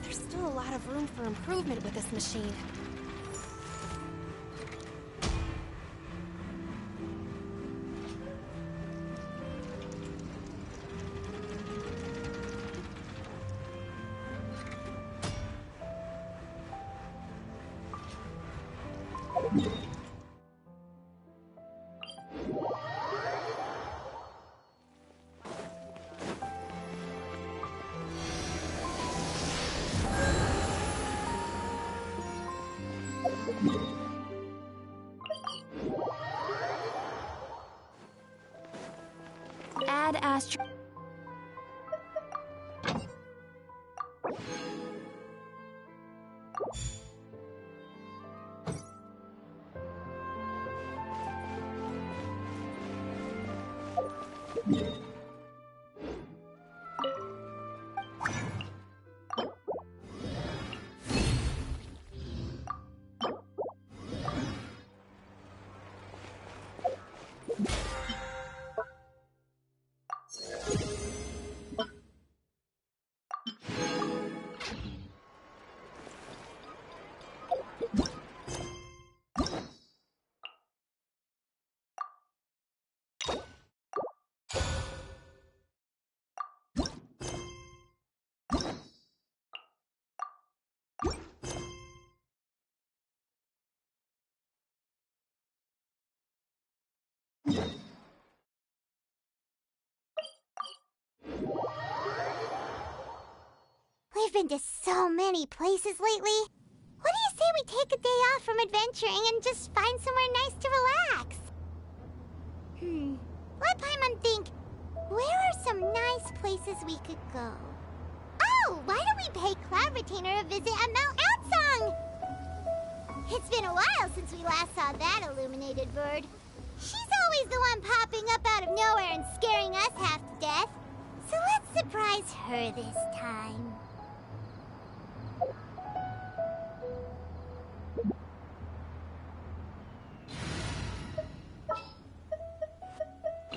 There's still a lot of room for improvement with this machine. Add astro... We've been to so many places lately. What do you say we take a day off from adventuring and just find somewhere nice to relax? Let Paimon think. Where are some nice places we could go? Oh, why don't we pay Cloud Retainer a visit at Mount Outsong? It's been a while since we last saw that illuminated bird. She's always the one popping up out of nowhere and scaring us half to death. So let's surprise her this time.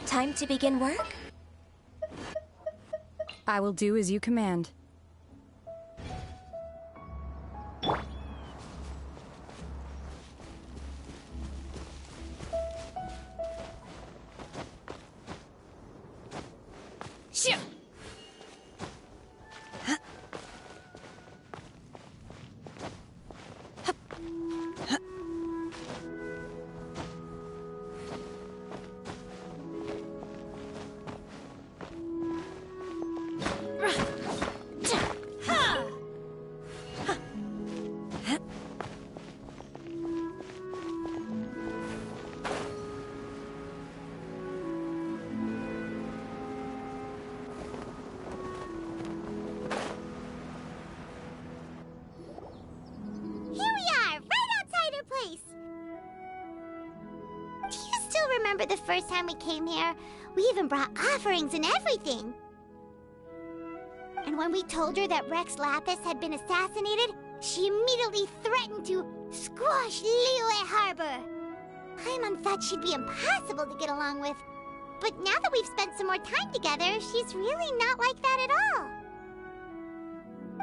Time to begin work? I will do as you command. Shoo! Remember the first time we came here? We even brought offerings and everything. And when we told her that Rex Lapis had been assassinated, she immediately threatened to squash Liyue Harbor. Paimon thought she'd be impossible to get along with. But now that we've spent some more time together, she's really not like that at all.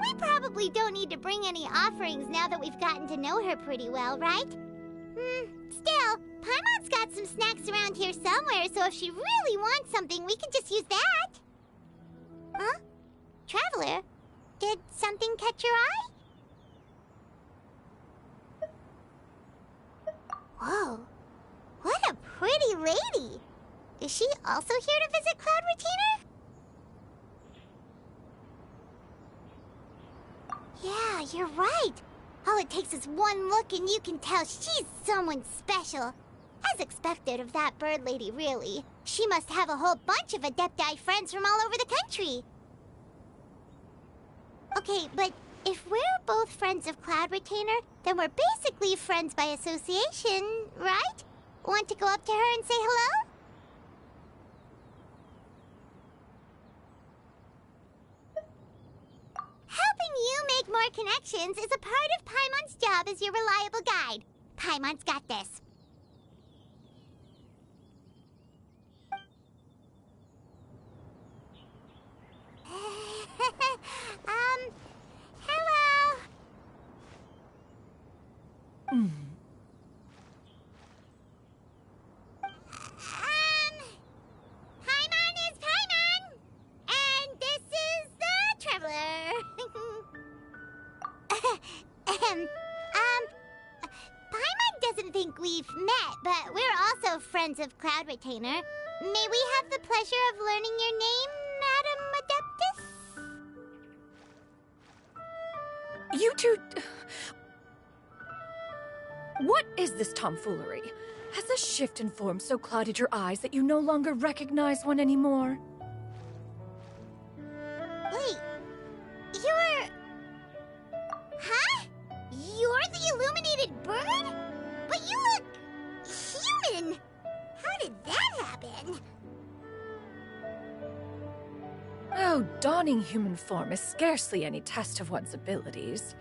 We probably don't need to bring any offerings now that we've gotten to know her pretty well, right? Still, Paimon's got some snacks around here somewhere, so if she really wants something, we can just use that. Huh? Traveler, did something catch your eye? Whoa, what a pretty lady. Is she also here to visit Cloud Retainer? Yeah, you're right. All it takes is one look and you can tell she's someone special. As expected of that bird lady, really. She must have a whole bunch of Adepti friends from all over the country. Okay, but if we're both friends of Cloud Retainer, then we're basically friends by association, right? Want to go up to her and say hello? make more connections is a part of Paimon's job as your reliable guide. Paimon's got this. Hello. Paimon is Paimon, and this is the Traveler. Paimon doesn't think we've met, but we're also friends of Cloud Retainer. May we have the pleasure of learning your name, Madam Adeptus? You two... What is this tomfoolery? Has the shift in form so clouded your eyes that you no longer recognize one anymore? Wait, you're... Huh? You're the illuminated bird? But you look... human! How did that happen? Oh, donning human form is scarcely any test of one's abilities.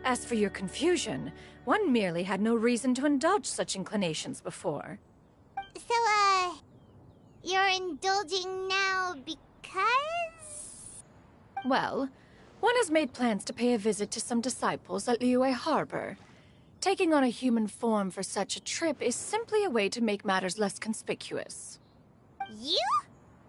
As for your confusion, one merely had no reason to indulge such inclinations before. So, you're indulging now because... Well, one has made plans to pay a visit to some disciples at Liyue Harbor. Taking on a human form for such a trip is simply a way to make matters less conspicuous. You?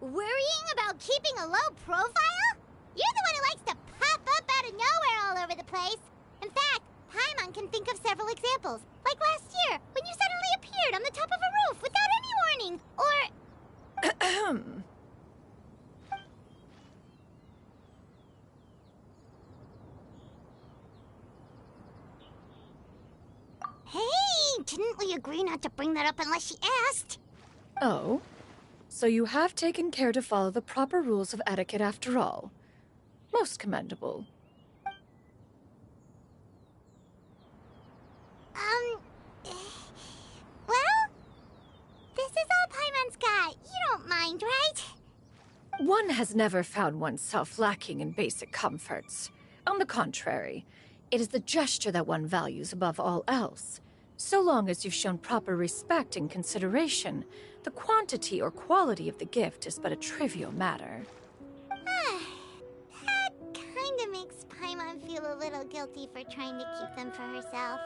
Worrying about keeping a low profile? You're the one who likes to pop up out of nowhere all over the place. In fact, Paimon can think of several examples. Like last year, when you suddenly appeared on the top of a roof without any warning. Or... Hey, didn't we agree not to bring that up unless she asked? Oh? So you have taken care to follow the proper rules of etiquette after all. Most commendable. Well, this is all Paimon's got. You don't mind, right? One has never found oneself lacking in basic comforts. On the contrary, it is the gesture that one values above all else. So long as you've shown proper respect and consideration, the quantity or quality of the gift is but a trivial matter. That kinda makes Paimon feel a little guilty for trying to keep them for herself.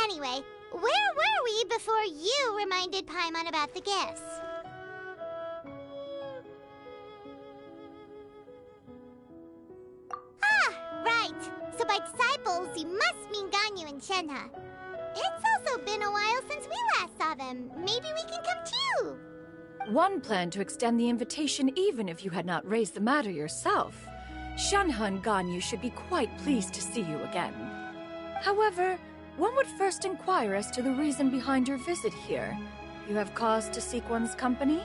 Anyway, where were we before you reminded Paimon about the gifts? Ah, right. So by disciples, you must mean Ganyu and Shenhe. It's also been a while since we last saw them. Maybe we can come too. One planned to extend the invitation even if you had not raised the matter yourself. Shenhe and Ganyu should be quite pleased to see you again. However, one would first inquire as to the reason behind your visit here. You have cause to seek one's company?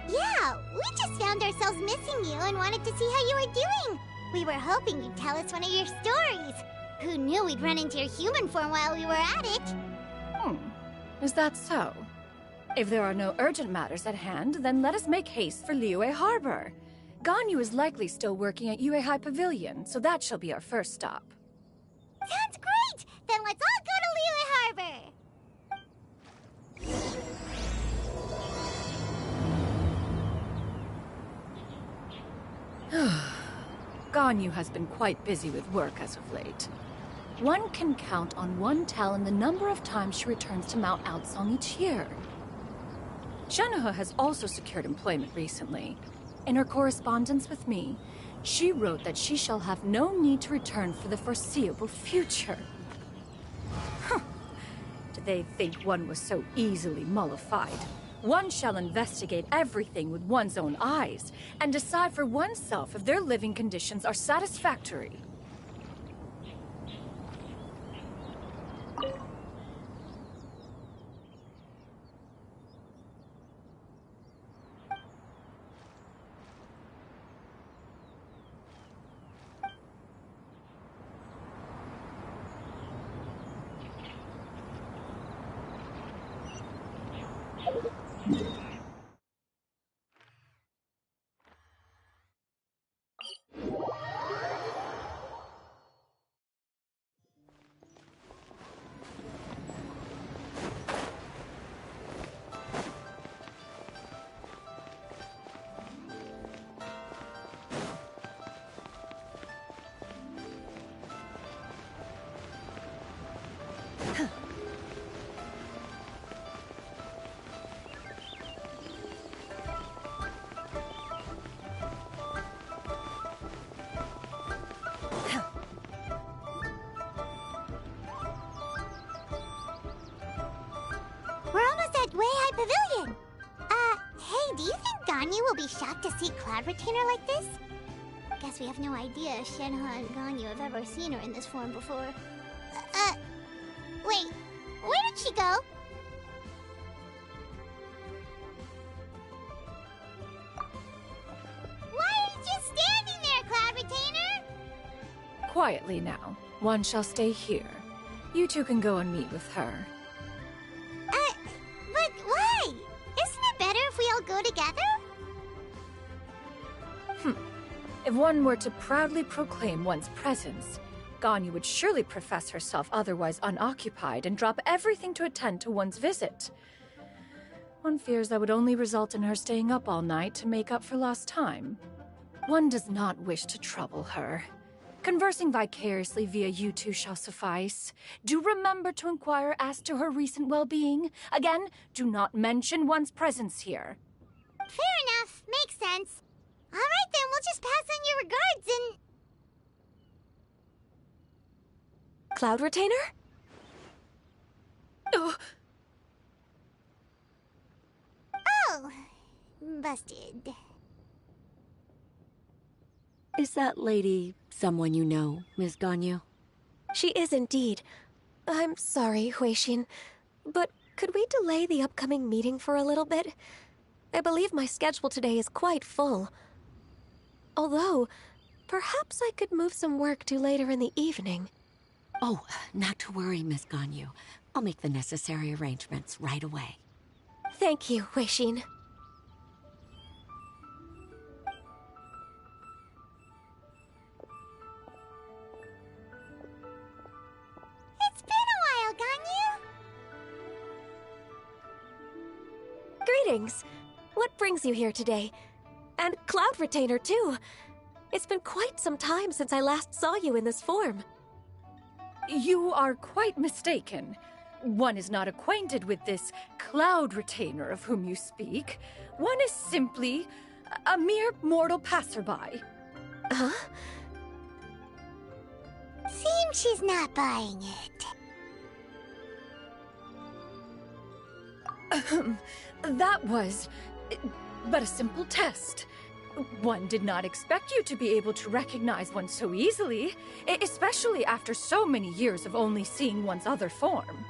Yeah, we just found ourselves missing you and wanted to see how you were doing. We were hoping you'd tell us one of your stories. Who knew we'd run into your human form while we were at it? Is that so? If there are no urgent matters at hand, then let us make haste for Liyue Harbor. Ganyu is likely still working at Yuehai Pavilion, so that shall be our first stop. Sounds great! Then let's all go to Liyue Harbor! Ganyu has been quite busy with work as of late. One can count on one talon the number of times she returns to Mount Outsong each year. Shenhe has also secured employment recently. In her correspondence with me, she wrote that she shall have no need to return for the foreseeable future. Did they think one was so easily mollified? One shall investigate everything with one's own eyes and decide for oneself if their living conditions are satisfactory. Pavilion! Hey, do you think Ganyu will be shocked to see Cloud Retainer like this? Guess we have no idea if Shenhe and Ganyu have ever seen her in this form before. Wait, where did she go? Why are you just standing there, Cloud Retainer? Quietly now. One shall stay here. You two can go and meet with her. But why? Isn't it better if we all go together? If one were to proudly proclaim one's presence, Ganyu would surely profess herself otherwise unoccupied and drop everything to attend to one's visit. One fears that would only result in her staying up all night to make up for lost time. One does not wish to trouble her. Conversing vicariously via you two shall suffice. Do remember to inquire as to her recent well-being. Again, do not mention one's presence here. Fair enough. Makes sense. All right, then. We'll just pass on your regards and... Cloud Retainer? Oh, busted. Is that lady someone you know, Miss Ganyu? She is indeed. I'm sorry, Huixin, but could we delay the upcoming meeting for a little bit? I believe my schedule today is quite full. Although, perhaps I could move some work to later in the evening. Oh, not to worry, Miss Ganyu. I'll make the necessary arrangements right away. Thank you, Huixin. It's been a while, Ganyu. Greetings. What brings you here today? And Cloud Retainer, too. It's been quite some time since I last saw you in this form. You are quite mistaken. One is not acquainted with this Cloud Retainer of whom you speak. One is simply a mere mortal passerby. Huh? Seems she's not buying it. That was but a simple test. One did not expect you to be able to recognize one so easily, especially after so many years of only seeing one's other form.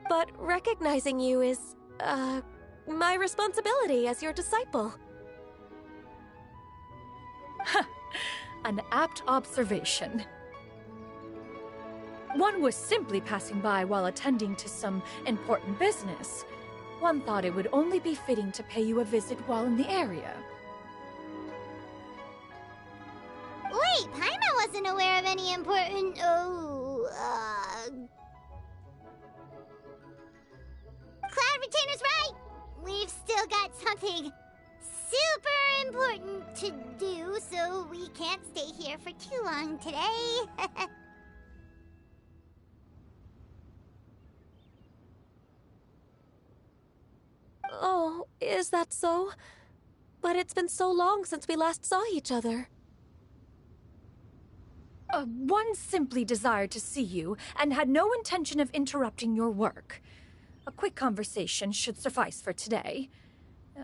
But recognizing you is, my responsibility as your disciple. An apt observation. One was simply passing by while attending to some important business. One thought it would only be fitting to pay you a visit while in the area. Wait, Paimon wasn't aware of any important... Cloud Retainer's right! We've still got something super important to do, so we can't stay here for too long today. Oh, is that so? But it's been so long since we last saw each other. One simply desired to see you and had no intention of interrupting your work. A quick conversation should suffice for today.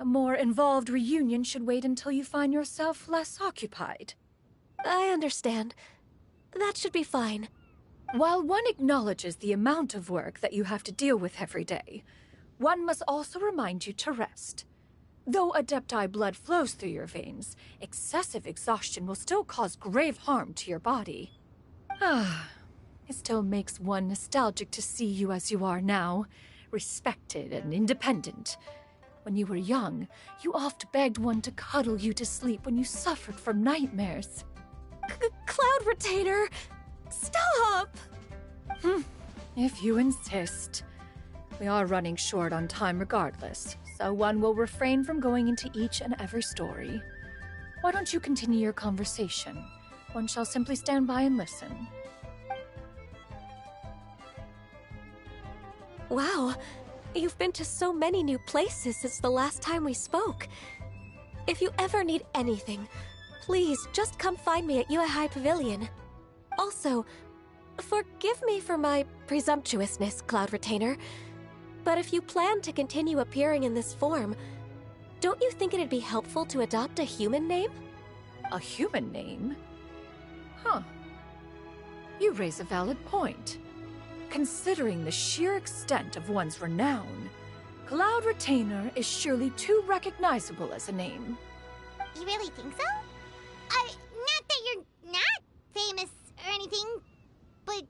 A more involved reunion should wait until you find yourself less occupied. I understand. That should be fine. While one acknowledges the amount of work that you have to deal with every day, one must also remind you to rest. Though Adepti blood flows through your veins, excessive exhaustion will still cause grave harm to your body. It still makes one nostalgic to see you as you are now, respected and independent. When you were young, you oft begged one to cuddle you to sleep when you suffered from nightmares. Cloud Retainer! Stop! If you insist. We are running short on time regardless, so one will refrain from going into each and every story. Why don't you continue your conversation? One shall simply stand by and listen. Wow, you've been to so many new places since the last time we spoke. If you ever need anything, please just come find me at Yuehai Pavilion. Also, forgive me for my presumptuousness, Cloud Retainer, but if you plan to continue appearing in this form, don't you think it'd be helpful to adopt a human name? A human name? Huh. You raise a valid point. Considering the sheer extent of one's renown, Cloud Retainer is surely too recognizable as a name. You really think so? Not that you're not famous or anything, but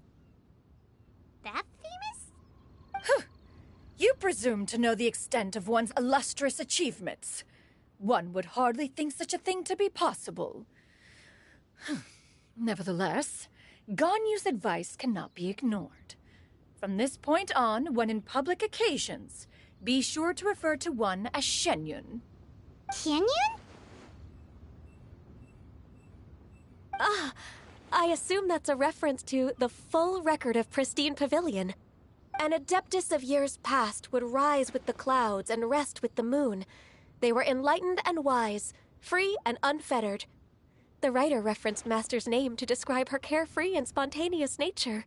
that famous? You presume to know the extent of one's illustrious achievements. One would hardly think such a thing to be possible. Nevertheless, Ganyu's advice cannot be ignored. From this point on, when in public occasions, be sure to refer to one as Shenyun. Shenyun? Ah, I assume that's a reference to the full record of Pristine Pavilion. An adeptus of years past would rise with the clouds and rest with the moon. They were enlightened and wise, free and unfettered. The writer referenced Master's name to describe her carefree and spontaneous nature.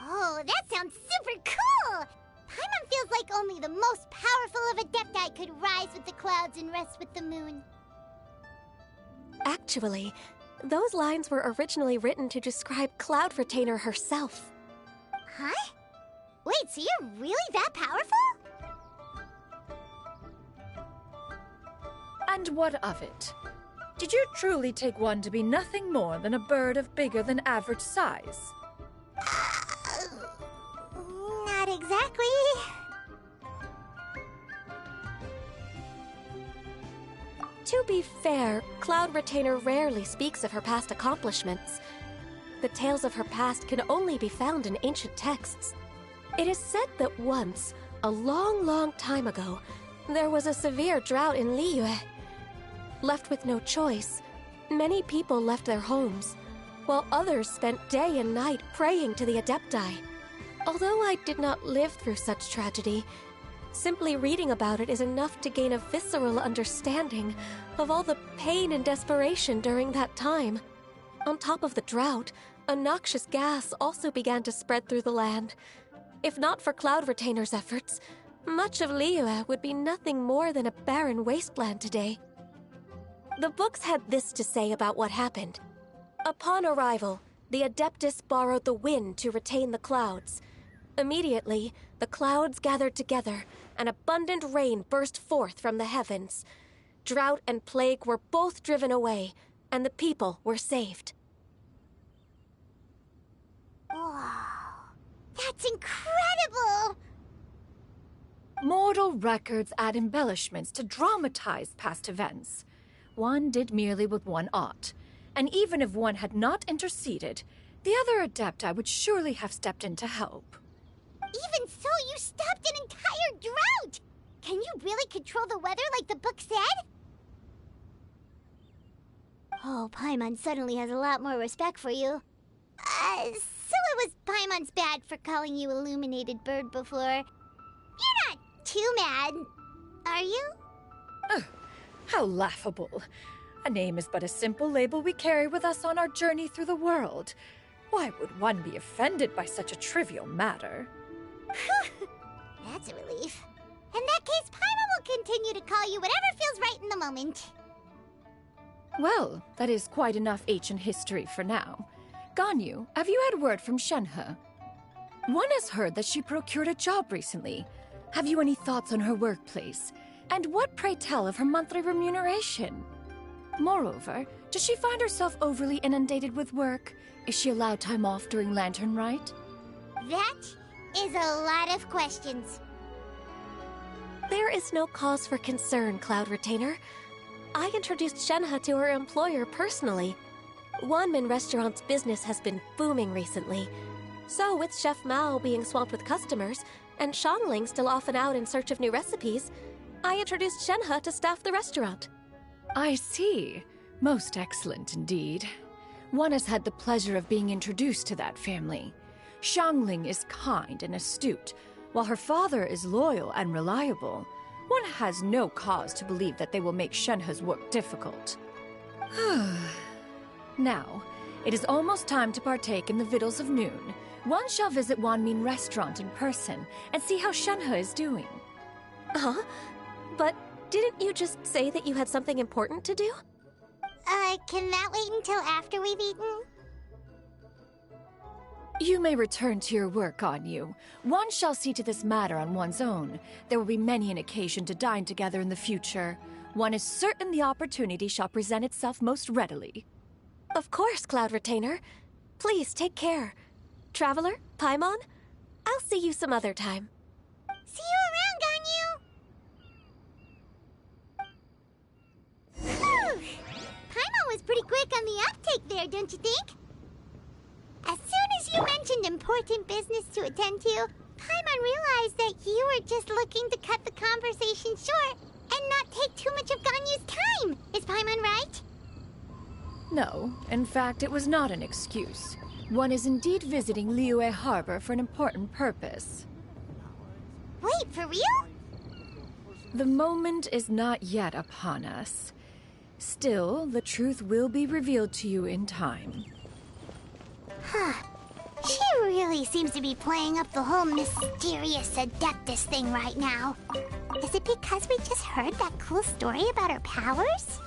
Oh, that sounds super cool! Paimon feels like only the most powerful of Adepti could rise with the clouds and rest with the moon. Actually, those lines were originally written to describe Cloud Retainer herself. Huh? Wait, so you're really that powerful? And what of it? Did you truly take one to be nothing more than a bird of bigger than average size? Not exactly. To be fair, Cloud Retainer rarely speaks of her past accomplishments. The tales of her past can only be found in ancient texts. It is said that once, a long, long time ago, there was a severe drought in Liyue. Left with no choice, many people left their homes, while others spent day and night praying to the Adepti. Although I did not live through such tragedy, simply reading about it is enough to gain a visceral understanding of all the pain and desperation during that time. On top of the drought, a noxious gas also began to spread through the land. If not for Cloud Retainer's efforts, much of Liyue would be nothing more than a barren wasteland today. The books had this to say about what happened. Upon arrival, the Adeptus borrowed the wind to retain the clouds. Immediately, the clouds gathered together, and abundant rain burst forth from the heavens. Drought and plague were both driven away, and the people were saved. Wow, that's incredible! Mortal records add embellishments to dramatize past events. One did merely what one ought, and even if one had not interceded, the other Adepti would surely have stepped in to help. Even so, you stopped an entire drought! Can you really control the weather like the book said? Oh, Paimon suddenly has a lot more respect for you. So it was Paimon's bad for calling you Illuminated Bird before. You're not too mad, are you? How laughable. A name is but a simple label we carry with us on our journey through the world. Why would one be offended by such a trivial matter? That's a relief. In that case, Paimon will continue to call you whatever feels right in the moment. Well, that is quite enough ancient history for now. Ganyu, have you had word from Shenhe? One has heard that she procured a job recently. Have you any thoughts on her workplace? And what, pray tell, of her monthly remuneration? Moreover, does she find herself overly inundated with work? Is she allowed time off during Lantern Rite? That is a lot of questions. There is no cause for concern, Cloud Retainer. I introduced Shenhe to her employer personally. Wanmin Restaurant's business has been booming recently. So, with Chef Mao being swamped with customers, and Shangling still off and out in search of new recipes, I introduced Shenhe to staff the restaurant. I see. Most excellent indeed. One has had the pleasure of being introduced to that family. Shangling is kind and astute, while her father is loyal and reliable. One has no cause to believe that they will make Shenhe's work difficult. Now, it is almost time to partake in the victuals of noon. One shall visit Wanmin Restaurant in person and see how Shenhe is doing. Huh? But didn't you just say that you had something important to do? Can that wait until after we've eaten? You may return to your work, Ganyu. One shall see to this matter on one's own. There will be many an occasion to dine together in the future. One is certain the opportunity shall present itself most readily. Of course, Cloud Retainer. Please take care. Traveler, Paimon, I'll see you some other time. See you around, Ganyu! Whew! Paimon was pretty quick on the uptake there, don't you think? As soon as you mentioned important business to attend to, Paimon realized that you were just looking to cut the conversation short and not take too much of Ganyu's time. Is Paimon right? No, in fact, it was not an excuse. One is indeed visiting Liyue Harbor for an important purpose. Wait, for real? The moment is not yet upon us. Still, the truth will be revealed to you in time. Huh. She really seems to be playing up the whole mysterious Adeptus thing right now. Is it because we just heard that cool story about her powers?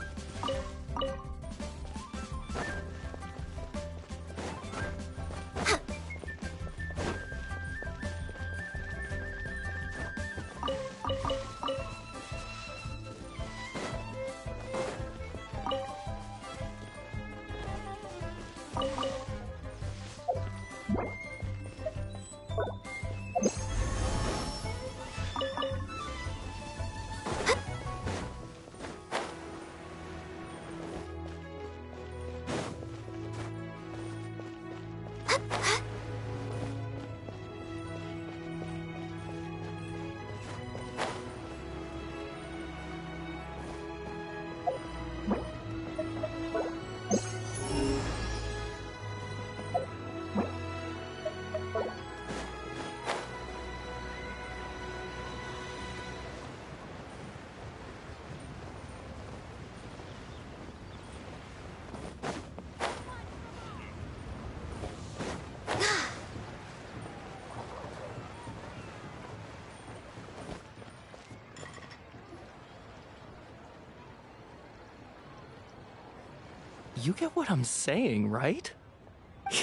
You get what I'm saying, right?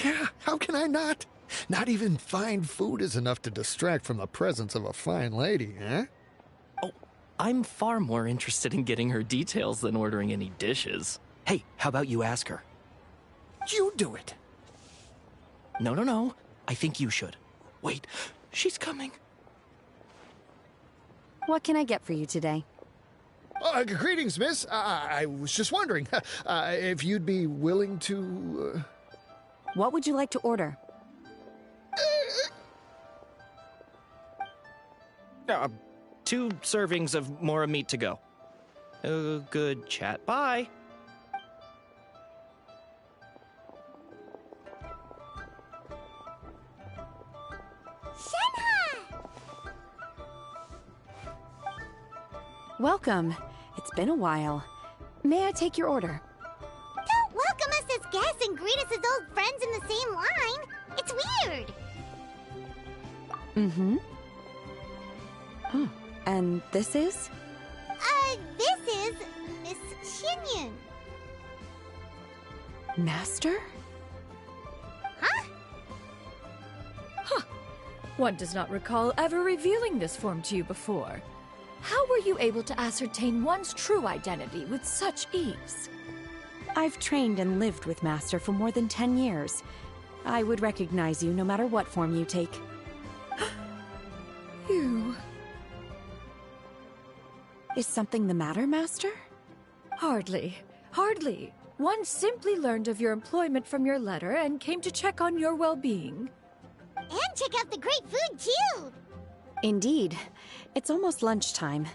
Yeah, how can I not? Not even fine food is enough to distract from the presence of a fine lady, eh? Oh, I'm far more interested in getting her details than ordering any dishes. Hey, how about you ask her? You do it. No. I think you should. Wait, she's coming. What can I get for you today? Greetings, miss. I was just wondering if you'd be willing to... What would you like to order? 2 servings of more meat to go. Good chat. Bye. Shenhe! Welcome. It's been a while. May I take your order? Don't welcome us as guests and greet us as old friends in the same line. It's weird. Mm-hmm. Oh, and this is? This is Miss Xinyun. Master? Huh? One does not recall ever revealing this form to you before. How were you able to ascertain one's true identity with such ease? I've trained and lived with Master for more than 10 years. I would recognize you no matter what form you take. You... Is something the matter, Master? Hardly. One simply learned of your employment from your letter and came to check on your well-being. And check out the great food, too. Indeed. It's almost lunchtime.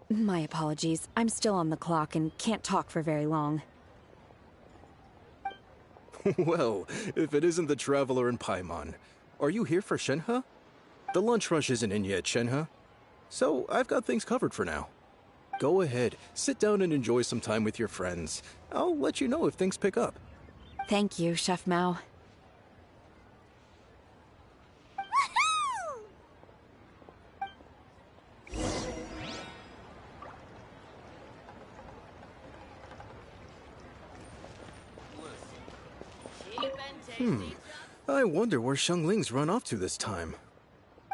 My apologies. I'm still on the clock and can't talk for very long. Well, if it isn't the Traveler and Paimon. Are you here for Shenhe? The lunch rush isn't in yet, Shenhe. so I've got things covered for now. Go ahead, sit down and enjoy some time with your friends. I'll let you know if things pick up. Thank you, Chef Mao. I wonder where Xiangling's run off to this time.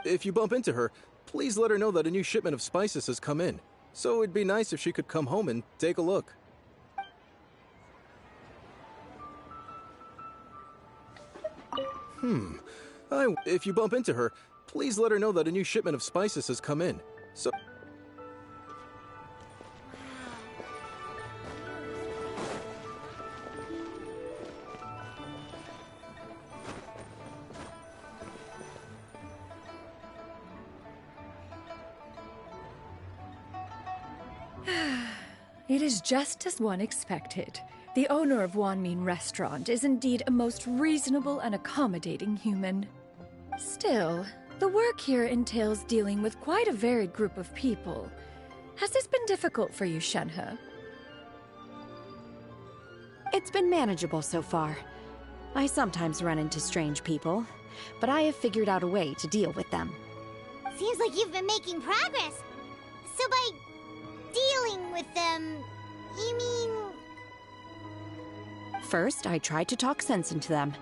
If you bump into her, please let her know that a new shipment of spices has come in. So it'd be nice if she could come home and take a look. If you bump into her, please let her know that a new shipment of spices has come in. So... It is just as one expected. The owner of Wanmin Restaurant is indeed a most reasonable and accommodating human. Still, the work here entails dealing with quite a varied group of people. Has this been difficult for you, Shenhe? It's been manageable so far. I sometimes run into strange people, but I have figured out a way to deal with them. Seems like you've been making progress. So by dealing with them, you mean... First, I try to talk sense into them.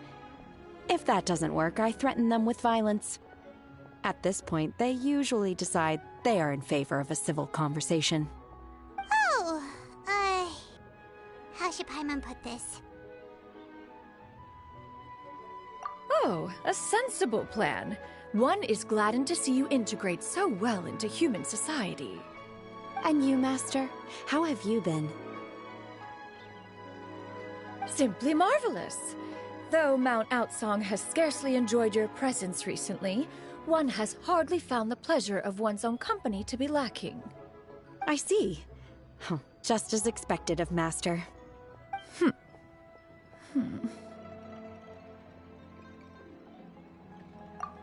If that doesn't work, I threaten them with violence. At this point, they usually decide they are in favor of a civil conversation. Oh, how should Paimon put this? Oh, a sensible plan. One is gladdened to see you integrate so well into human society. And you, Master? How have you been? Simply marvelous. Though Mount Outsong has scarcely enjoyed your presence recently, one has hardly found the pleasure of one's own company to be lacking. I see. Just as expected of Master.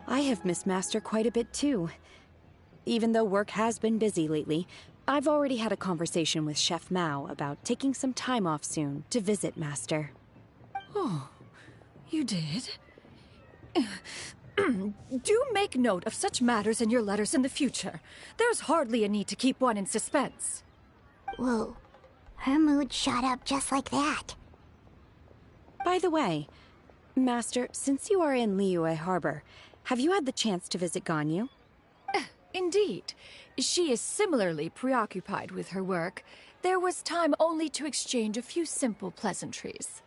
I have missed Master quite a bit too. Even though work has been busy lately, I've already had a conversation with Chef Mao about taking some time off soon to visit Master. Oh, you did? Do make note of such matters in your letters in the future. There's hardly a need to keep one in suspense. Whoa, her mood shot up just like that. By the way, Master, since you are in Liyue Harbor, have you had the chance to visit Ganyu? Indeed. She is similarly preoccupied with her work. There was time only to exchange a few simple pleasantries.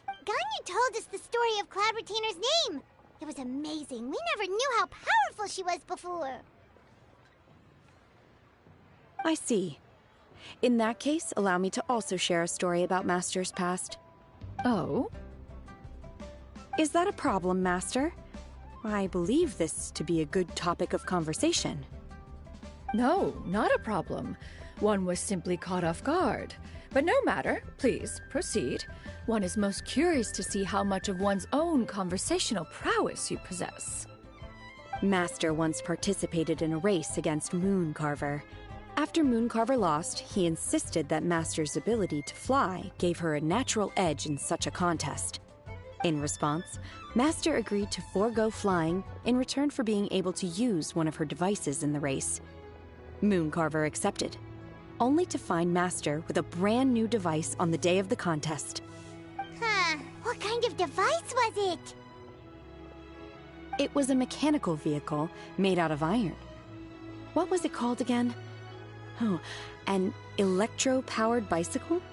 Ganyu told us the story of Cloud Retainer's name. It was amazing. We never knew how powerful she was before. I see. In that case, allow me to also share a story about Master's past. Oh? Is that a problem, Master? I believe this to be a good topic of conversation. No, not a problem. One was simply caught off guard. But no matter, please, proceed. One is most curious to see how much of one's own conversational prowess you possess. Master once participated in a race against Mooncarver. After Mooncarver lost, he insisted that Master's ability to fly gave her a natural edge in such a contest. In response, Master agreed to forego flying in return for being able to use one of her devices in the race. Mooncarver accepted, only to find Master with a brand new device on the day of the contest. Huh, what kind of device was it? It was a mechanical vehicle made out of iron. What was it called again? Oh, an electro-powered bicycle?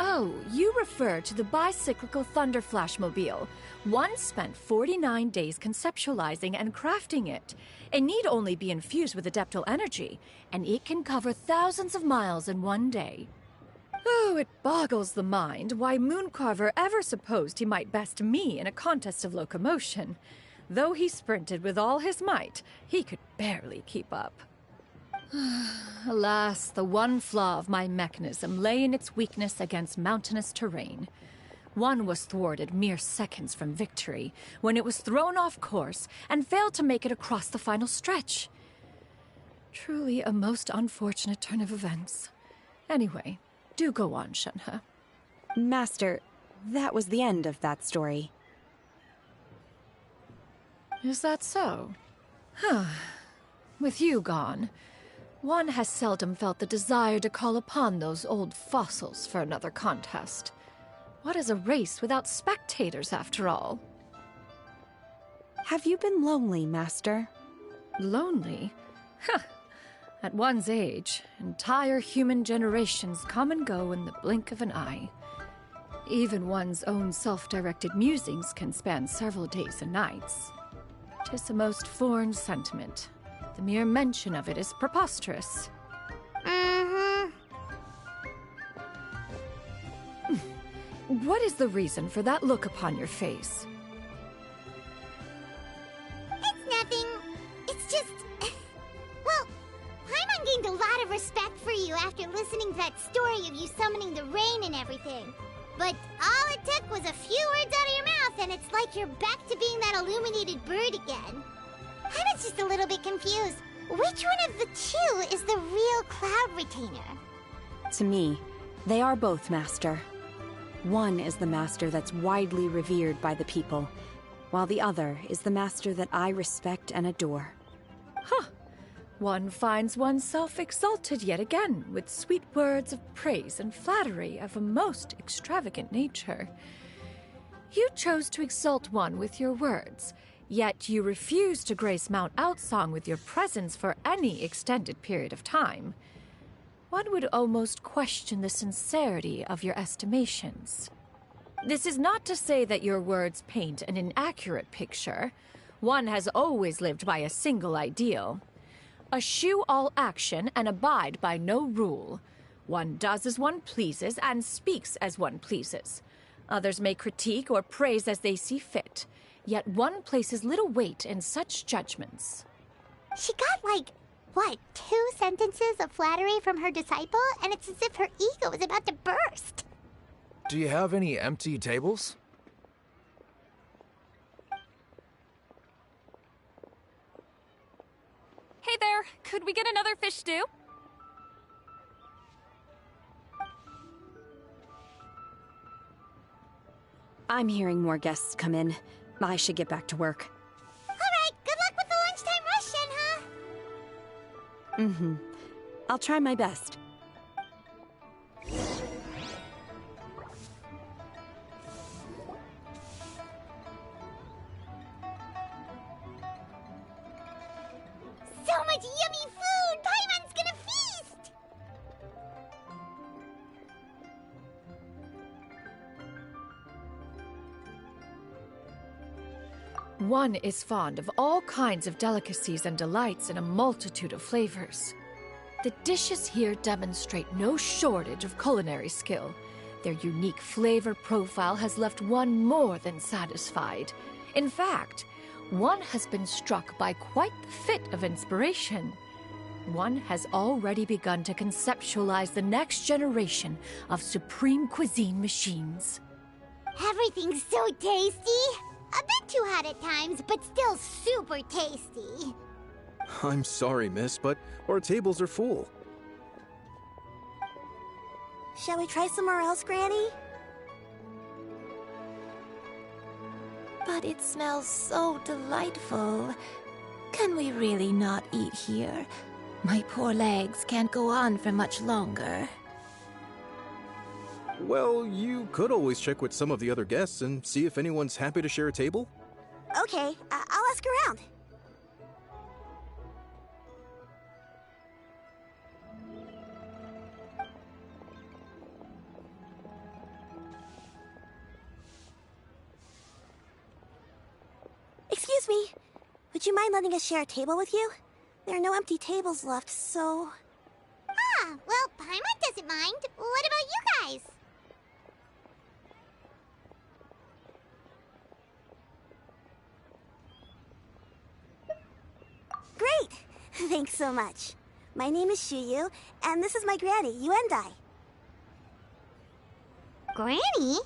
Oh, you refer to the bicyclical Thunder Flashmobile. One spent 49 days conceptualizing and crafting it. It need only be infused with adeptal energy, and it can cover thousands of miles in one day. Oh, it boggles the mind why Mooncarver ever supposed he might best me in a contest of locomotion. Though he sprinted with all his might, he could barely keep up. Alas, the one flaw of my mechanism lay in its weakness against mountainous terrain. One was thwarted mere seconds from victory, when it was thrown off course and failed to make it across the final stretch. Truly a most unfortunate turn of events. Anyway, do go on, Shenhe. Master, that was the end of that story. Is that so? Huh. With you gone, one has seldom felt the desire to call upon those old fossils for another contest. What is a race without spectators, after all? Have you been lonely, Master? Lonely? Huh. At one's age, entire human generations come and go in the blink of an eye. Even one's own self-directed musings can span several days and nights. 'Tis a most foreign sentiment. The mere mention of it is preposterous. What is the reason for that look upon your face? It's nothing. It's just... Well, Paimon gained a lot of respect for you after listening to that story of you summoning the rain and everything. But all it took was a few words out of your mouth and it's like you're back to being that illuminated bird again. I was just a little bit confused. Which one of the two is the real Cloud Retainer? To me, they are both, Master. One is the master that's widely revered by the people, while the other is the master that I respect and adore. Huh. One finds oneself exalted yet again with sweet words of praise and flattery of a most extravagant nature. You chose to exalt one with your words, yet you refuse to grace Mount Outsong with your presence for any extended period of time. One would almost question the sincerity of your estimations. This is not to say that your words paint an inaccurate picture. One has always lived by a single ideal. Eschew all action and abide by no rule. One does as one pleases and speaks as one pleases. Others may critique or praise as they see fit, yet one places little weight in such judgments. She got like... What, 2 sentences of flattery from her disciple? And it's as if her ego is about to burst. Do you have any empty tables? Hey there, could we get another fish stew? I'm hearing more guests come in. I should get back to work. Alright, good luck with the lunchtime rush, Shenhe. I'll try my best. So much yummy food! Paimon's gonna feast! One is fond of all kinds of delicacies and delights in a multitude of flavors. The dishes here demonstrate no shortage of culinary skill. Their unique flavor profile has left one more than satisfied. In fact, one has been struck by quite the fit of inspiration. One has already begun to conceptualize the next generation of supreme cuisine machines. Everything's so tasty! A bit too hot at times, but still super tasty. I'm sorry, miss, but our tables are full. Shall we try somewhere else, Granny? But it smells so delightful. Can we really not eat here? My poor legs can't go on for much longer. Well, you could always check with some of the other guests and see if anyone's happy to share a table. Okay, I'll ask around. Excuse me. Would you mind letting us share a table with you? There are no empty tables left, so... Ah, well, Paimon doesn't mind. What about you guys? Great! Thanks so much. My name is Shuyu, and this is my granny, Yuendai. Granny?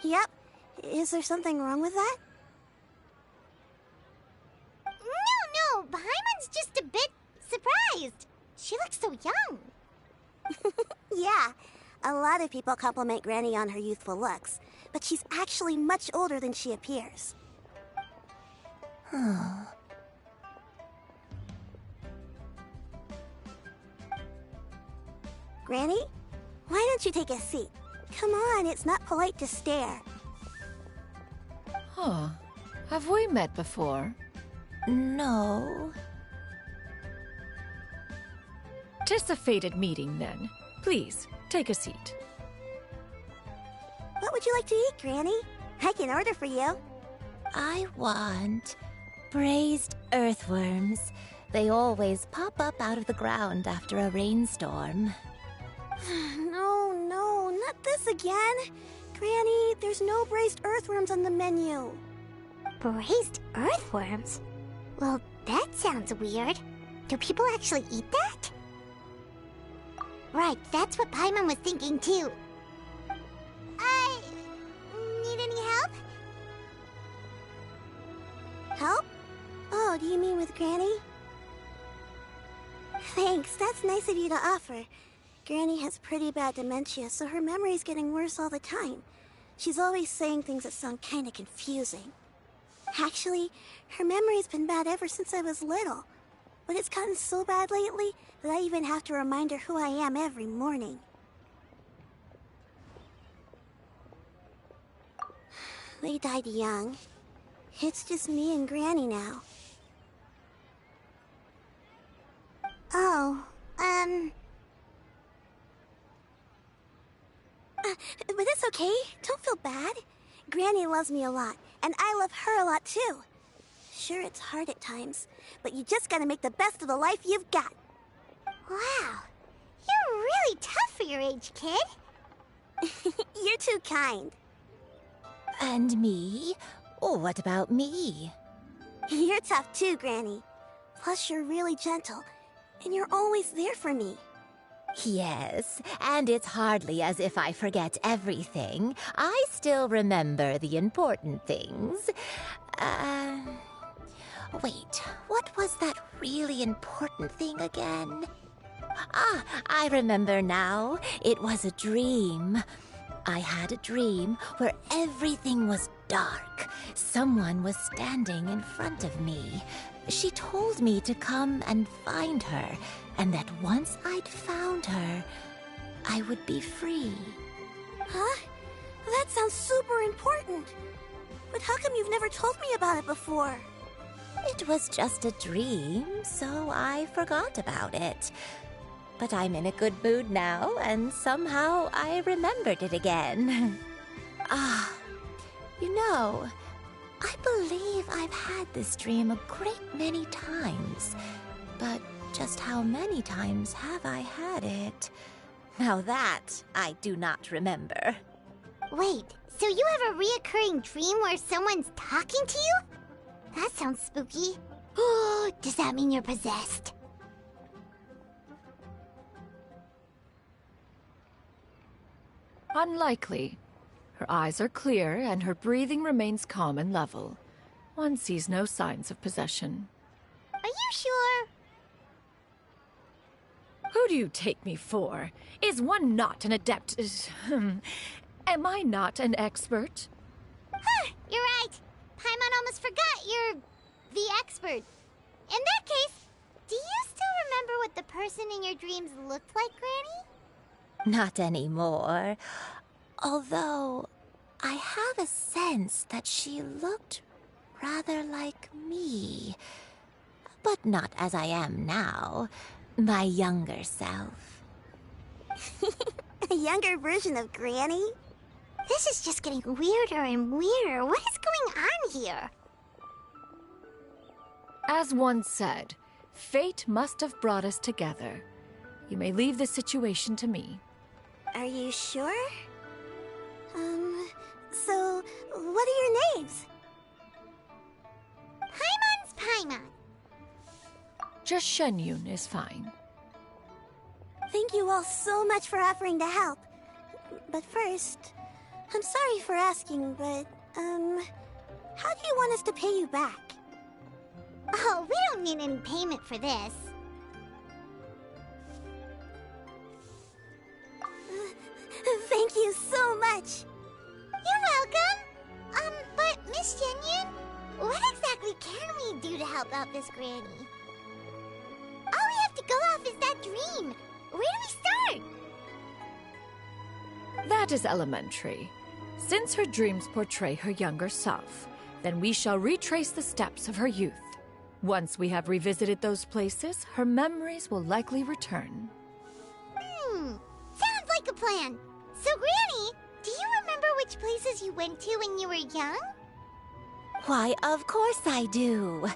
Yep. Is there something wrong with that? No, surprised. She looks so young. Yeah, a lot of people compliment Granny on her youthful looks, but she's actually much older than she appears. Granny, why don't you take a seat? Come on, it's not polite to stare. Huh. Have we met before? No. 'Tis a fated meeting, then. Please, take a seat. What would you like to eat, Granny? I can order for you. I want braised earthworms. They always pop up out of the ground after a rainstorm. No, not this again. Granny, there's no braised earthworms on the menu. Braised earthworms? Well, that sounds weird. Do people actually eat that? Right, that's what Paimon was thinking too. Need any help? Help? Oh, do you mean with Granny? Thanks, that's nice of you to offer. Granny has pretty bad dementia, so her memory's getting worse all the time. She's always saying things that sound kinda confusing. Actually, her memory's been bad ever since I was little. But it's gotten so bad lately that I even have to remind her who I am every morning. They died young. It's just me and Granny now. But it's okay. Don't feel bad. Granny loves me a lot, and I love her a lot too. Sure, it's hard at times, but you just gotta make the best of the life you've got. Wow, you're really tough for your age, kid. You're too kind. And me? Oh, what about me? You're tough too, Granny. Plus, you're really gentle, and you're always there for me. Yes, and it's hardly as if I forget everything. I still remember the important things. Wait, what was that really important thing again? Ah, I remember now. It was a dream. I had a dream where everything was dark. Someone was standing in front of me. She told me to come and find her, and that once I'd found her, I would be free. Huh? That sounds super important. But how come you've never told me about it before? It was just a dream, so I forgot about it. But I'm in a good mood now, and somehow I remembered it again. You know, I believe I've had this dream a great many times. But just how many times have I had it? Now that I do not remember. Wait, so you have a reoccurring dream where someone's talking to you? That sounds spooky. Oh, does that mean you're possessed? Unlikely. Her eyes are clear, and her breathing remains calm and level. One sees no signs of possession. Are you sure? Who do you take me for? Is one not an adept? Am I not an expert? Huh, you're right. Paimon almost forgot you're the expert. In that case, do you still remember what the person in your dreams looked like, Granny? Not anymore. Although, I have a sense that she looked rather like me. But not as I am now. My younger self. A younger version of Granny? This is just getting weirder and weirder. What is going on here? As one said, fate must have brought us together. You may leave the situation to me. Are you sure? So, what are your names? Paimon's Paimon. Just Shenyun is fine. Thank you all so much for offering to help. But first, I'm sorry for asking, but, how do you want us to pay you back? Oh, we don't need any payment for this. Thank you so much. You're welcome. But Miss Shenyun, what exactly can we do to help out this granny? All we have to go off is that dream. Where do we start? That is elementary. Since her dreams portray her younger self, then we shall retrace the steps of her youth. Once we have revisited those places, her memories will likely return. Sounds like a plan. So, Granny, do you remember which places you went to when you were young? Why, of course I do.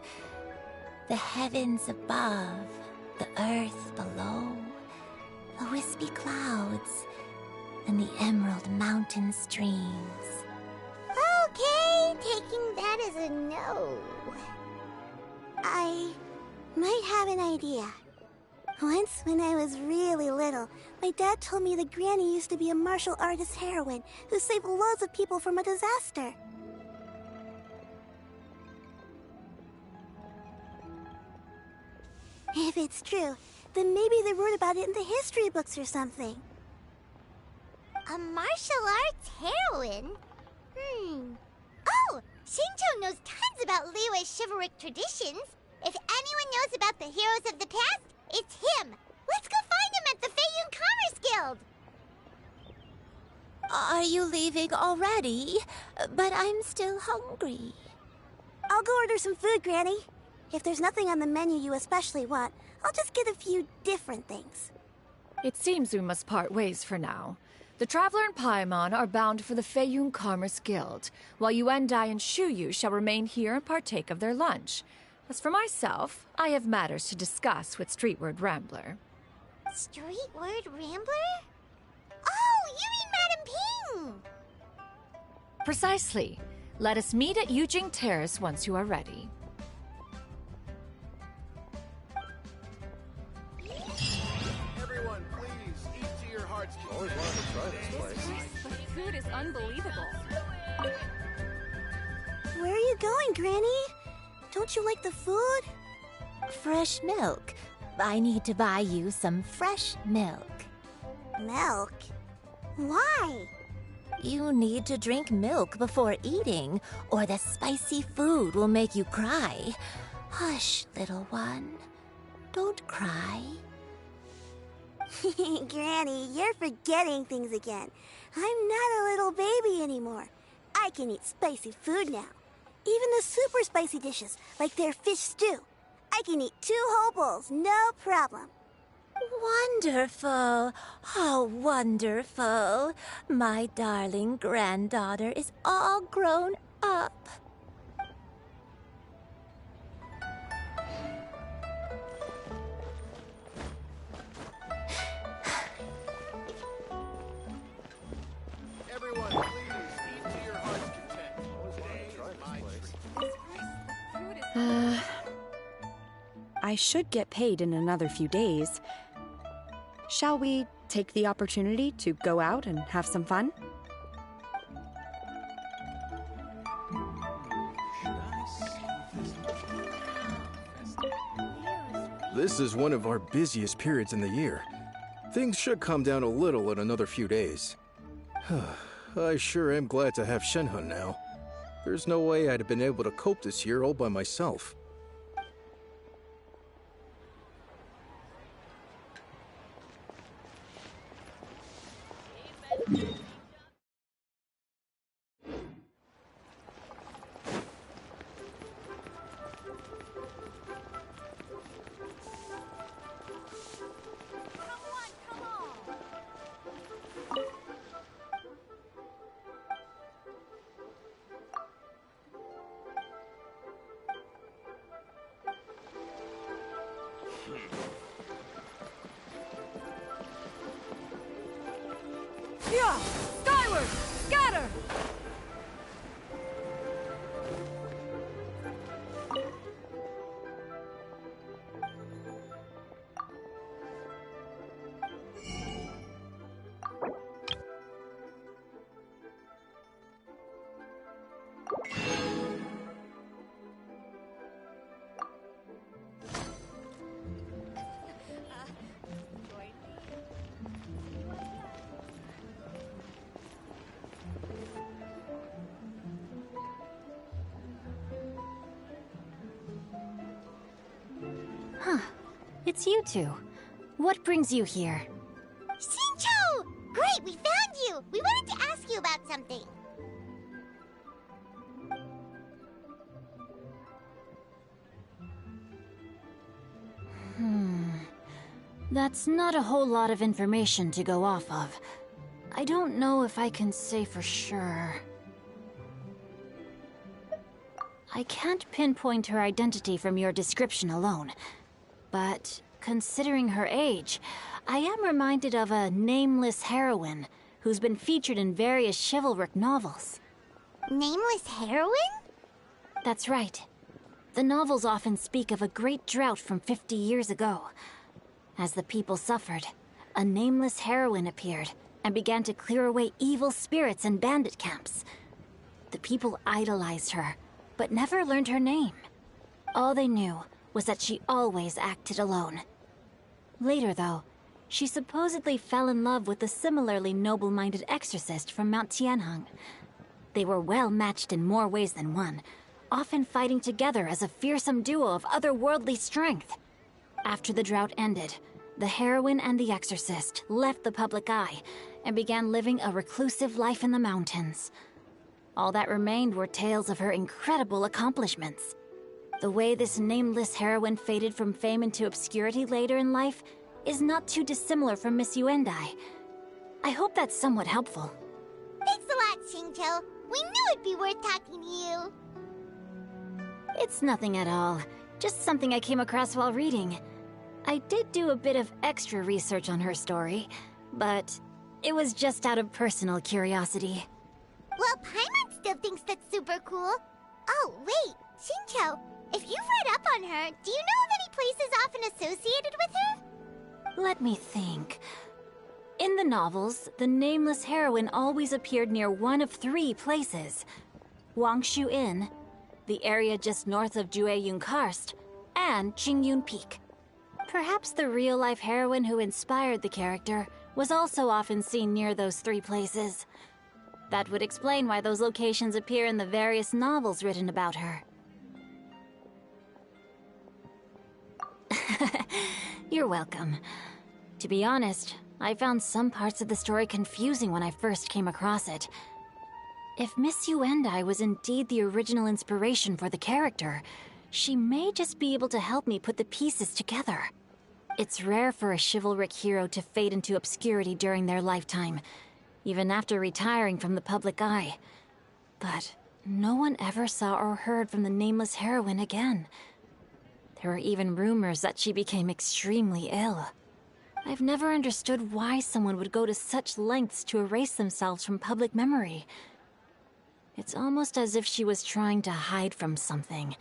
The heavens above, the earth below, the wispy clouds, and the emerald mountain streams. Okay, taking that as a no. I might have an idea. Once, when I was really little, my dad told me that Granny used to be a martial artist heroine who saved loads of people from a disaster. If it's true, then maybe they wrote about it in the history books or something. A martial arts heroine? Oh, Shinjo knows tons about Liyue's chivalric traditions. If anyone knows about the heroes of the past, it's him. Let's go find him at the Feiyun Commerce Guild. Are you leaving already? But I'm still hungry. I'll go order some food, Granny. If there's nothing on the menu you especially want, I'll just get a few different things. It seems we must part ways for now. The Traveler and Paimon are bound for the Feiyun Commerce Guild, while Yuendai and Shuyu shall remain here and partake of their lunch. As for myself, I have matters to discuss with Streetward Rambler. Streetward Rambler? Oh, you mean Madam Ping! Precisely. Let us meet at Yujing Terrace once you are ready. Everyone, please, eat to your heart's content. Always wanted to try this place. The food is unbelievable. Where are you going, Granny? Don't you like the food? Fresh milk. I need to buy you some fresh milk. Milk? Why? You need to drink milk before eating, or the spicy food will make you cry. Hush, little one. Don't cry. Granny, you're forgetting things again. I'm not a little baby anymore. I can eat spicy food now. Even the super spicy dishes, like their fish stew. I can eat 2 whole bowls, no problem. Wonderful. Oh, wonderful. My darling granddaughter is all grown up. Everyone, please, eat to your heart's content. Always wanted to try this place. I should get paid in another few days. Shall we take the opportunity to go out and have some fun? This is one of our busiest periods in the year. Things should calm down a little in another few days. I sure am glad to have Shenhe now. There's no way I'd have been able to cope this year all by myself. Yeah! Skyward! Scatter! It's you two. What brings you here? Shincho! Great, we found you! We wanted to ask you about something. That's not a whole lot of information to go off of. I don't know if I can say for sure. I can't pinpoint her identity from your description alone, but considering her age, I am reminded of a nameless heroine who's been featured in various chivalric novels. Nameless heroine? That's right. The novels often speak of a great drought from 50 years ago. As the people suffered, a nameless heroine appeared and began to clear away evil spirits and bandit camps. The people idolized her, but never learned her name. All they knew was that she always acted alone. Later, though, she supposedly fell in love with a similarly noble-minded exorcist from Mount Tianheng. They were well matched in more ways than one, often fighting together as a fearsome duo of otherworldly strength. After the drought ended, the heroine and the exorcist left the public eye and began living a reclusive life in the mountains. All that remained were tales of her incredible accomplishments. The way this nameless heroine faded from fame into obscurity later in life is not too dissimilar from Miss Yuendai. I hope that's somewhat helpful. Thanks a lot, Shincho. We knew it'd be worth talking to you. It's nothing at all. Just something I came across while reading. I did do a bit of extra research on her story, but it was just out of personal curiosity. Well, Paimon still thinks that's super cool. Oh, wait, Shincho, if you've read up on her, do you know of any places often associated with her? Let me think. In the novels, the nameless heroine always appeared near one of 3 places. Wangshu Inn, the area just north of Jueyun Karst, and Qingyun Peak. Perhaps the real-life heroine who inspired the character was also often seen near those 3 places. That would explain why those locations appear in the various novels written about her. You're welcome. To be honest, I found some parts of the story confusing when I first came across it. If Miss Yuendai was indeed the original inspiration for the character, she may just be able to help me put the pieces together. It's rare for a chivalric hero to fade into obscurity during their lifetime, even after retiring from the public eye. But no one ever saw or heard from the nameless heroine again. There were even rumors that she became extremely ill. I've never understood why someone would go to such lengths to erase themselves from public memory. It's almost as if she was trying to hide from something.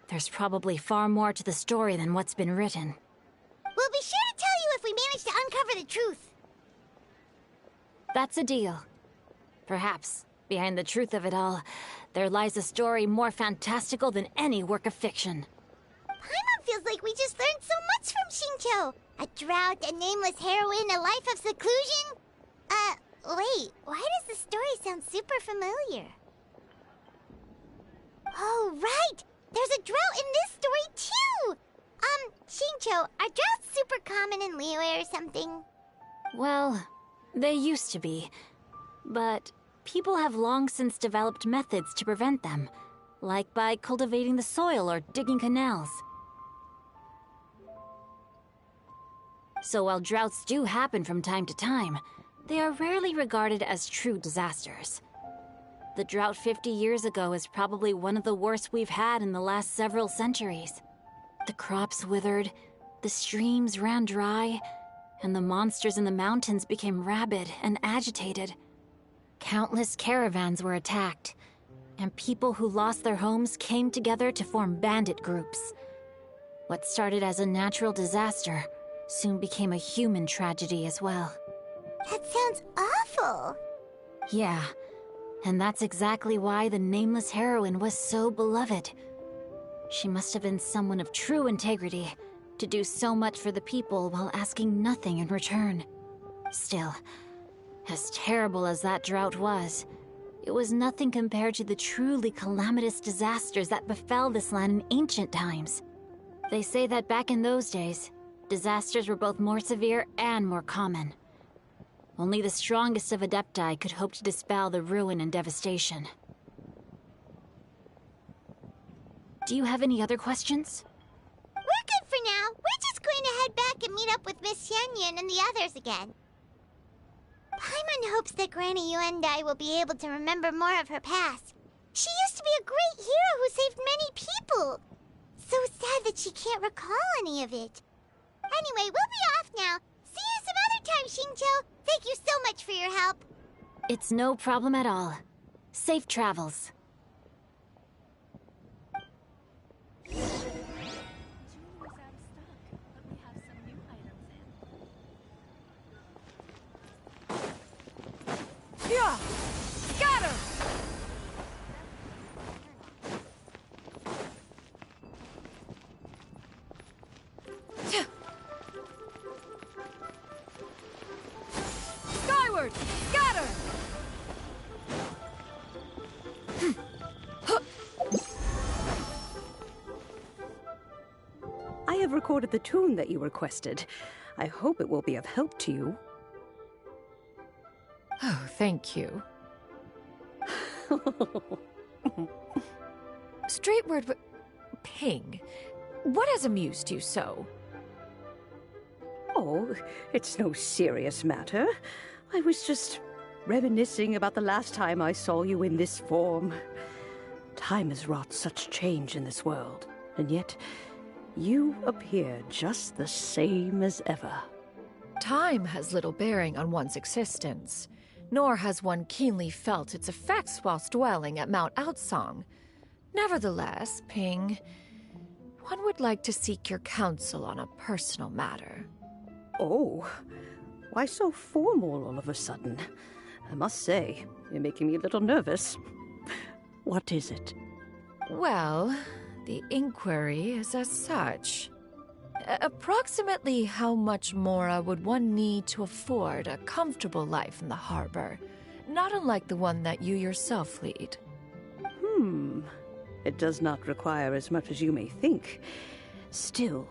There's probably far more to the story than what's been written. We'll be sure to tell you if we manage to uncover the truth. That's a deal. Perhaps, behind the truth of it all, there lies a story more fantastical than any work of fiction. Paimon feels like we just learned so much from Shincho. A drought, a nameless heroine, a life of seclusion. Wait, why does the story sound super familiar? Oh, right! There's a drought in this story, too! Shincho, are droughts super common in Liyue or something? Well, they used to be. But people have long since developed methods to prevent them, like by cultivating the soil or digging canals. So while droughts do happen from time to time, they are rarely regarded as true disasters. The drought 50 years ago is probably one of the worst we've had in the last several centuries. The crops withered, the streams ran dry, and the monsters in the mountains became rabid and agitated. Countless caravans were attacked, and people who lost their homes came together to form bandit groups. What started as a natural disaster soon became a human tragedy as well. That sounds awful. Yeah, and that's exactly why the nameless heroine was so beloved. She must have been someone of true integrity, to do so much for the people while asking nothing in return. Still, as terrible as that drought was, it was nothing compared to the truly calamitous disasters that befell this land in ancient times. They say that back in those days, disasters were both more severe and more common. Only the strongest of Adepti could hope to dispel the ruin and devastation. Do you have any other questions? We're good for now. We're just going to head back and meet up with Miss Xianyan and the others again. Paimon hopes that Granny Yuendai will be able to remember more of her past. She used to be a great hero who saved many people. So sad that she can't recall any of it. Anyway, we'll be off now. See you some other time, Xingqiu. Thank you so much for your help. It's no problem at all. Safe travels. Yeah! Scatter! Skyward! Scatter! I have recorded the tune that you requested. I hope it will be of help to you. Oh, thank you. Straight word, Ping. What has amused you so? Oh, it's no serious matter. I was just reminiscing about the last time I saw you in this form. Time has wrought such change in this world, and yet you appear just the same as ever. Time has little bearing on one's existence, nor has one keenly felt its effects whilst dwelling at Mount Outsong. Nevertheless, Ping, one would like to seek your counsel on a personal matter. Oh, why so formal all of a sudden? I must say, you're making me a little nervous. What is it? Well, the inquiry is as such. Approximately how much more would one need to afford a comfortable life in the harbor, not unlike the one that you yourself lead? It does not require as much as you may think. Still,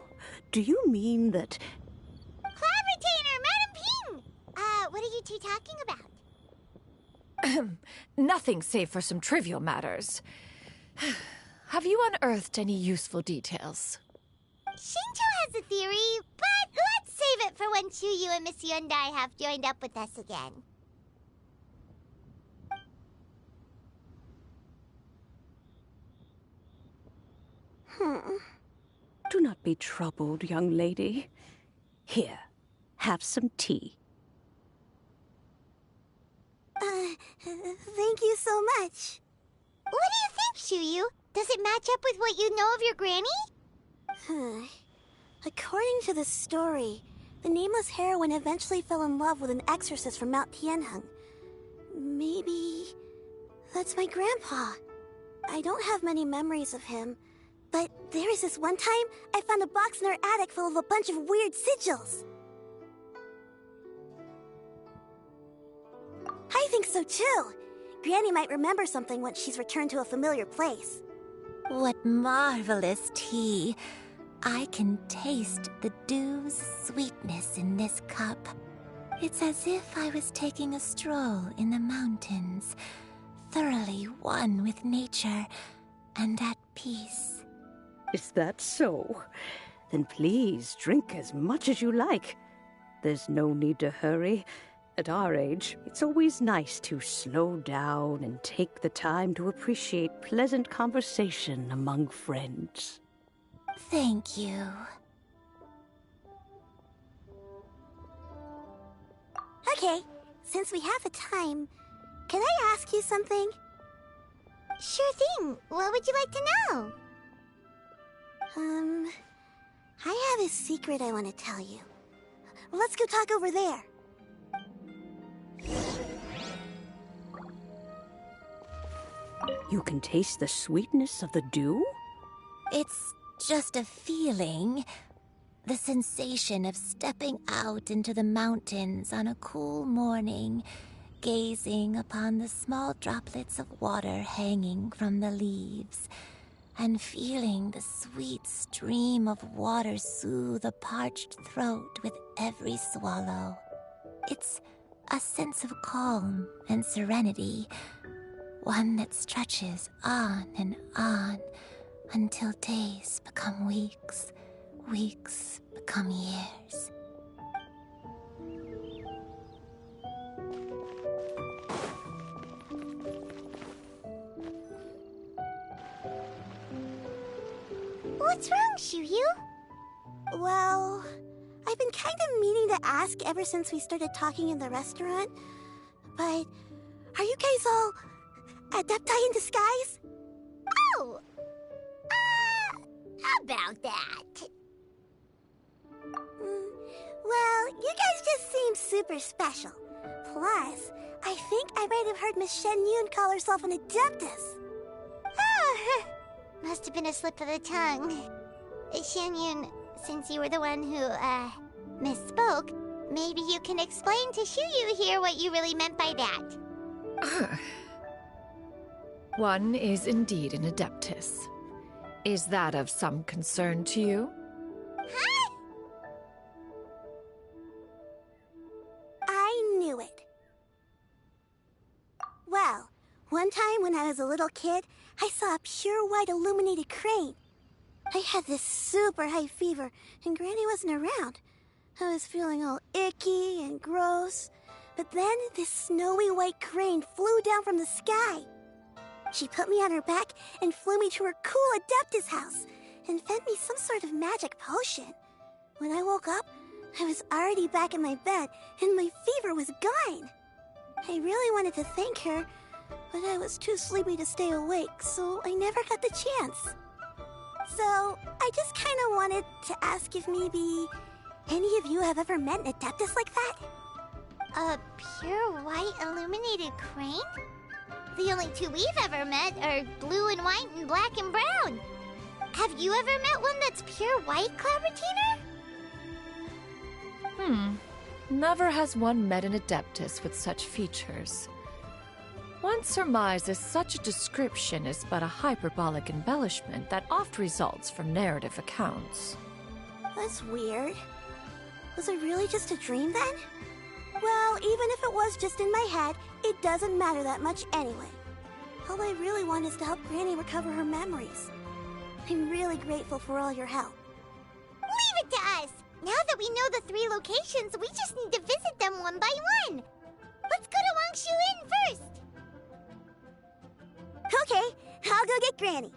do you mean that... Cloud Retainer, Madam Ping! What are you two talking about? Nothing save for some trivial matters. Have you unearthed any useful details? Xingqiu has a theory, but let's save it for when Chuyu and Miss Yuendai have joined up with us again. Do not be troubled, young lady. Here, have some tea. Thank you so much. What do you think, Chuyu? Does it match up with what you know of your granny? According to the story, the nameless heroine eventually fell in love with an exorcist from Mount Tianheng. Maybe that's my grandpa. I don't have many memories of him, but there was this one time I found a box in our attic full of a bunch of weird sigils. I think so too. Granny might remember something once she's returned to a familiar place. What marvelous tea. I can taste the dew's sweetness in this cup. It's as if I was taking a stroll in the mountains, thoroughly one with nature and at peace. Is that so? Then please drink as much as you like. There's no need to hurry. At our age, it's always nice to slow down and take the time to appreciate pleasant conversation among friends. Thank you. Okay, since we have the time, can I ask you something? Sure thing. What would you like to know? I have a secret I want to tell you. Let's go talk over there. You can taste the sweetness of the dew? It's just a feeling. The sensation of stepping out into the mountains on a cool morning, gazing upon the small droplets of water hanging from the leaves, and feeling the sweet stream of water soothe a parched throat with every swallow. It's a sense of calm and serenity, one that stretches on and on until days become weeks, weeks become years. What's wrong, Shiryu? Well, I've been kind of meaning to ask ever since we started talking in the restaurant, but are you guys all adepti in disguise? Oh! About that. Well, you guys just seem super special. Plus, I think I might have heard Miss Shen Yun call herself an adeptus. Oh, must have been a slip of the tongue. Shen Yun, since you were the one who, misspoke, maybe you can explain to Shiryu here what you really meant by that. One is indeed an adeptus. Is that of some concern to you? Huh? I knew it. Well, one time when I was a little kid, I saw a pure white illuminated crane. I had this super high fever, and Granny wasn't around. I was feeling all icky and gross. But then this snowy white crane flew down from the sky. She put me on her back and flew me to her cool Adeptus house and fed me some sort of magic potion. When I woke up, I was already back in my bed and my fever was gone. I really wanted to thank her, but I was too sleepy to stay awake, so I never got the chance. So, I just kind of wanted to ask if maybe any of you have ever met an Adeptus like that? A pure white illuminated crane? The only two we've ever met are blue and white and black and brown. Have you ever met one that's pure white, Cloud Retainer? Never has one met an adeptus with such features. One surmises such a description is but a hyperbolic embellishment that oft results from narrative accounts. That's weird. Was it really just a dream then? Well, even if it was just in my head, it doesn't matter that much anyway. All I really want is to help Granny recover her memories. I'm really grateful for all your help. Leave it to us! Now that we know the 3 locations, we just need to visit them one by one. Let's go to Wangshu Inn first. Okay, I'll go get Granny.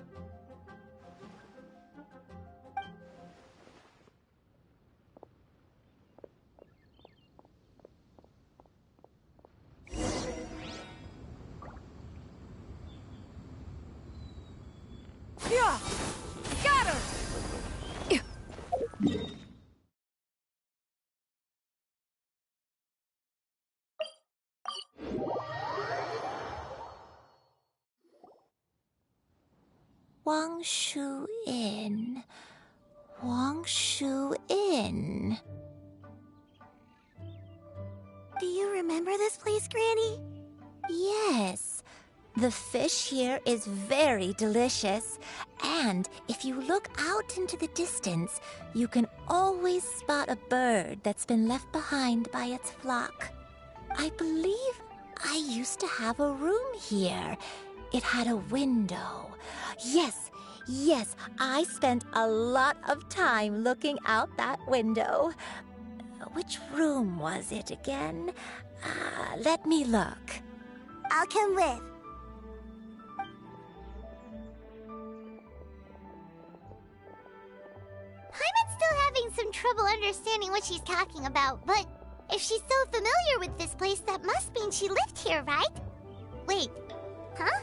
Yeah! Got her! Wangshu Inn. Wangshu Inn. Do you remember this place, Granny? Yes. The fish here is very delicious. And if you look out into the distance, you can always spot a bird that's been left behind by its flock. I believe I used to have a room here. It had a window. Yes, I spent a lot of time looking out that window. Which room was it again? Let me look. I'll come with. Paimon's still having some trouble understanding what she's talking about, but if she's so familiar with this place, that must mean she lived here, right? Wait, huh?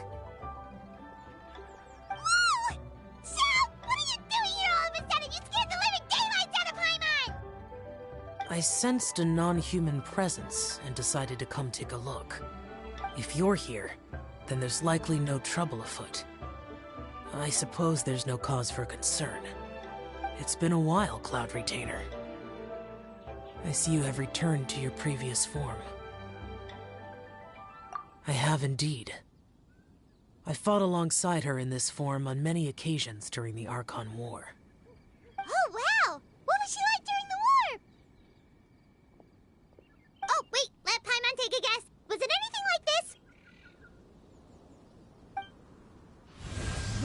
Whoa! Shell! What are you doing here all of a sudden? You scared the living daylights out of Paimon! I sensed a non-human presence and decided to come take a look. If you're here, then there's likely no trouble afoot. I suppose there's no cause for concern. It's been a while, Cloud Retainer. I see you have returned to your previous form. I have indeed. I fought alongside her in this form on many occasions during the Archon War. Oh, wow! What was she like during the war? Oh, wait, let Paimon take a guess. Was it anything like this?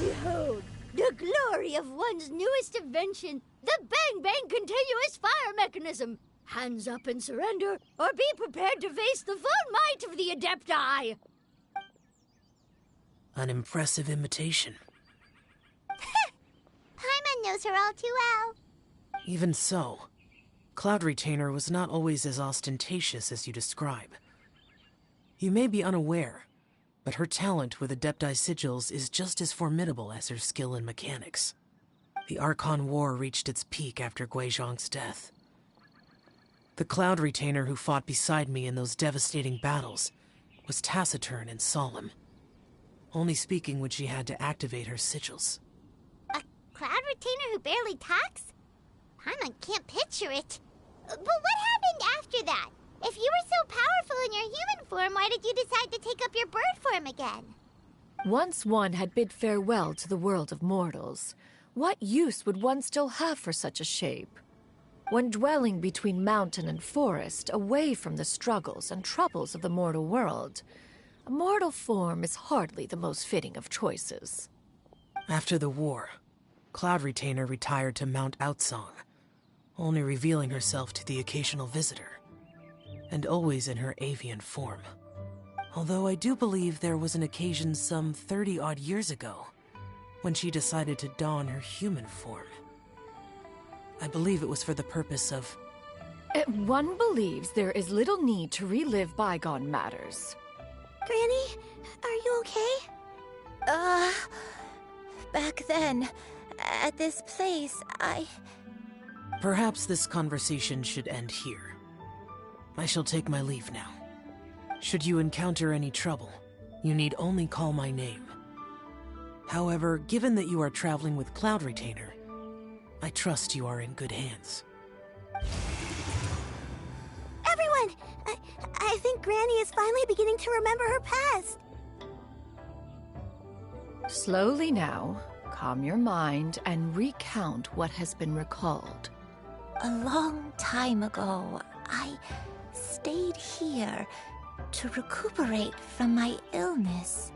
Behold, the glory of one's newest invention, the Bang Bang Continuous Fire Mechanism. Hands up and surrender, or be prepared to face the full might of the Adepti. An impressive imitation. Paimon knows her all too well. Even so, Cloud Retainer was not always as ostentatious as you describe. You may be unaware, but her talent with Adepti sigils is just as formidable as her skill in mechanics. The Archon War reached its peak after Guizhong's death. The Cloud Retainer who fought beside me in those devastating battles was taciturn and solemn, only speaking when she had to activate her sigils. A Cloud Retainer who barely talks? Paimon can't picture it. But what happened after that? If you were so powerful in your human form, why did you decide to take up your bird form again? Once one had bid farewell to the world of mortals, what use would one still have for such a shape? When dwelling between mountain and forest, away from the struggles and troubles of the mortal world, a mortal form is hardly the most fitting of choices. After the war, Cloud Retainer retired to Mount Outsong, only revealing herself to the occasional visitor, and always in her avian form. Although I do believe there was an occasion some 30-odd years ago when she decided to don her human form. I believe it was for the purpose of... One believes there is little need to relive bygone matters. Granny, are you okay? Back then, at this place, Perhaps this conversation should end here. I shall take my leave now. Should you encounter any trouble, you need only call my name. However, given that you are traveling with Cloud Retainer, I trust you are in good hands. Everyone! I think Granny is finally beginning to remember her past. Slowly now, calm your mind and recount what has been recalled. A long time ago, I stayed here to recuperate from my illness.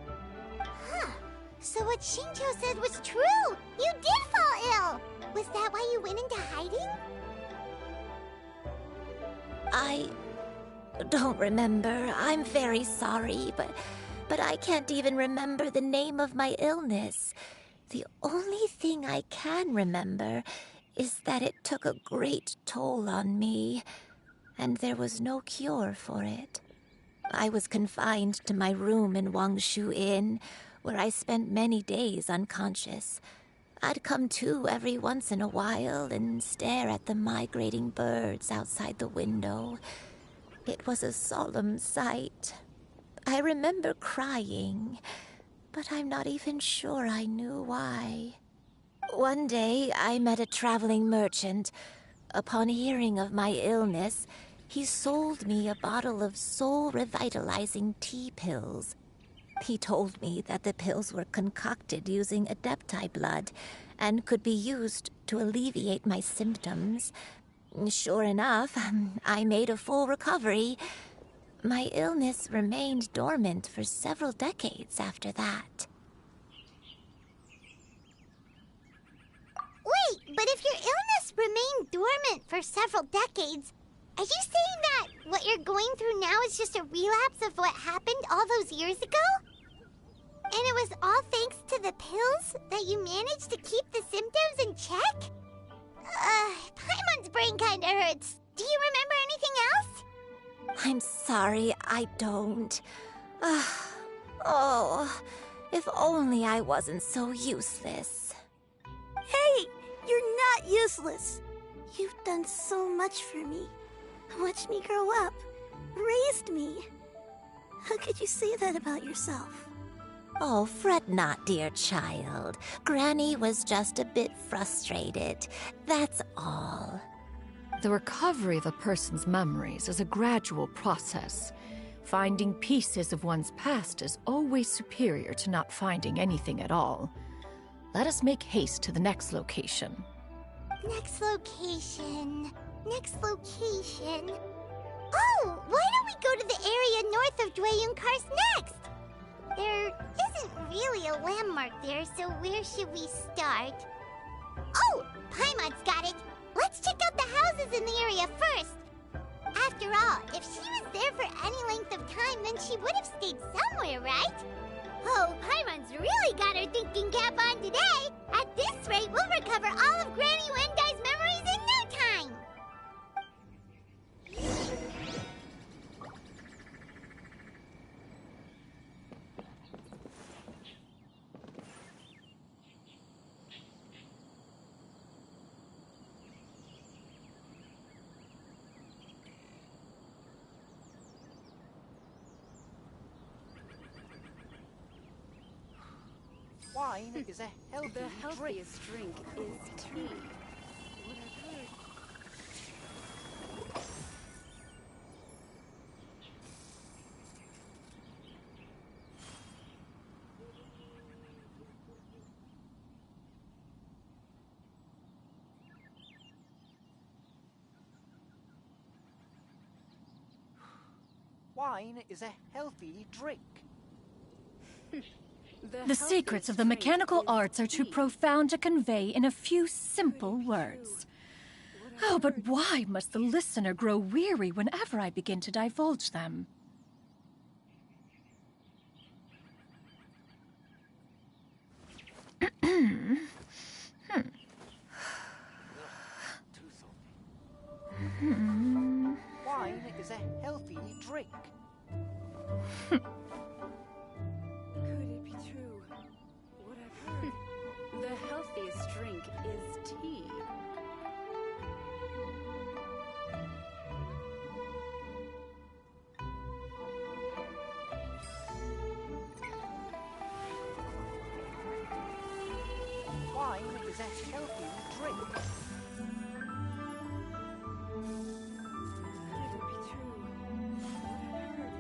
Huh. So what Shinjo said was true! You did fall ill! Was that why you went into hiding? I don't remember. I'm very sorry, but I can't even remember the name of my illness. The only thing I can remember is that it took a great toll on me, and there was no cure for it. I was confined to my room in Wangshu Inn, where I spent many days unconscious. I'd come to every once in a while and stare at the migrating birds outside the window. It was a solemn sight. I remember crying, but I'm not even sure I knew why. One day, I met a traveling merchant. Upon hearing of my illness, he sold me a bottle of soul-revitalizing tea pills. He told me that the pills were concocted using Adepti blood and could be used to alleviate my symptoms. Sure enough, I made a full recovery. My illness remained dormant for several decades after that. Wait, but if your illness remained dormant for several decades, are you saying that what you're going through now is just a relapse of what happened all those years ago? And it was all thanks to the pills that you managed to keep the symptoms in check? Paimon's brain kinda hurts. Do you remember anything else? I'm sorry, I don't. Oh, if only I wasn't so useless. Hey, you're not useless. You've done so much for me. Watched me grow up. Raised me. How could you say that about yourself? Oh, fret not, dear child. Granny was just a bit frustrated. That's all. The recovery of a person's memories is a gradual process. Finding pieces of one's past is always superior to not finding anything at all. Let us make haste to the next location. Next location. Next location. Oh, why don't we go to the area north of Dwayunkars next? There isn't really a landmark there, so where should we start? Oh, Paimon's got it. Let's check out the houses in the area first. After all, if she was there for any length of time, then she would have stayed somewhere, right? Oh, Paimon's really got her thinking cap on today. At this rate, we'll recover all of Granny Wendai's memories in no time. Wine is a healthiest drink is tea. What I've heard. Wine is a healthy drink. The secrets of the mechanical arts are too profound to convey in a few simple words. Oh, but why must the listener grow weary whenever I begin to divulge them? Wine is a healthy drink. Could it be true? What I've heard. The healthiest drink is tea. Wine is a healthy drink. Could it be true? What I've heard.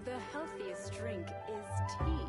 The healthiest drink is tea.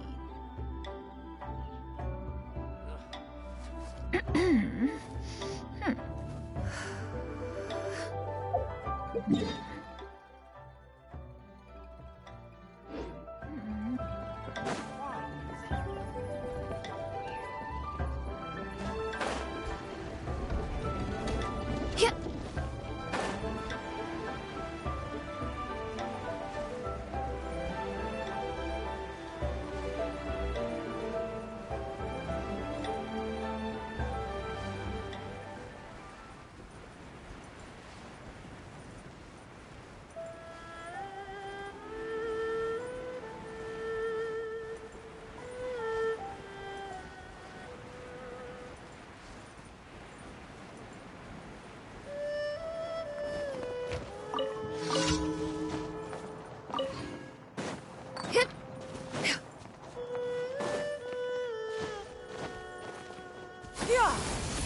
Yeah!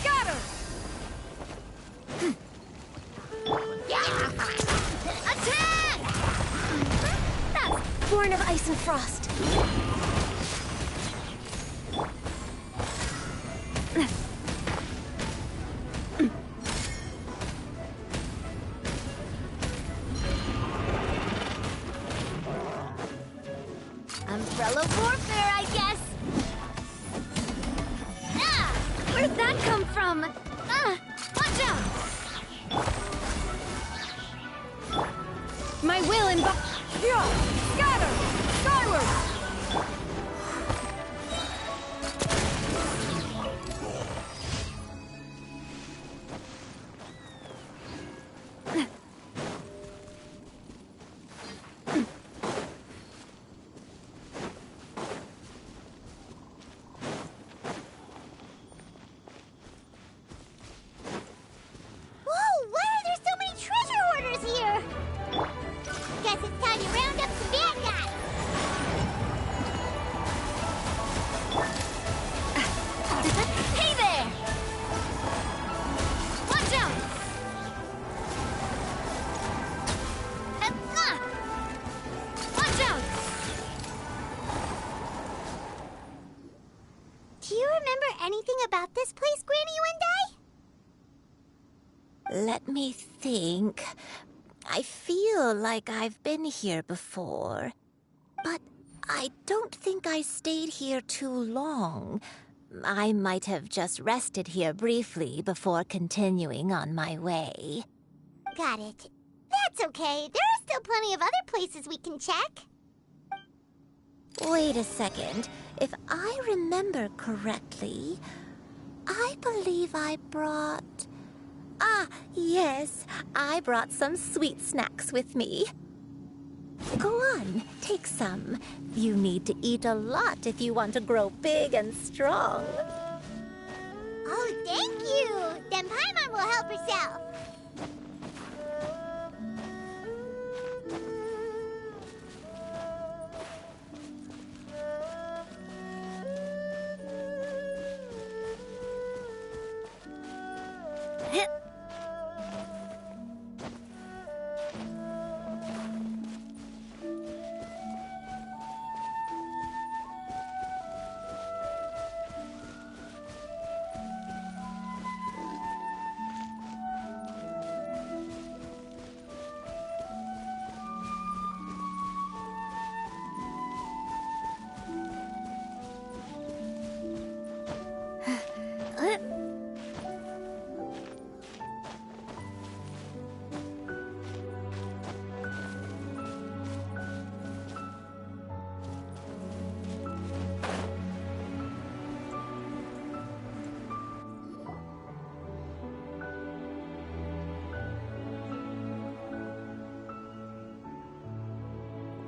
Got her! Attack! That's born of ice and frost. Umbrella warfare, I guess. Ah! Where'd that come from? Watch out! My will and Yeah! Got her! Skyward! Whoa! Why are there so many treasure hoarders here? Guess it's time to round up some bad guys. Let me think. I feel like I've been here before, but I don't think I stayed here too long. I might have just rested here briefly before continuing on my way. Got it. That's okay. There are still plenty of other places we can check. Wait a second. If I remember correctly, I believe I brought... Ah, yes. I brought some sweet snacks with me. Go on, take some. You need to eat a lot if you want to grow big and strong. Oh, thank you! Then Paimon will help herself.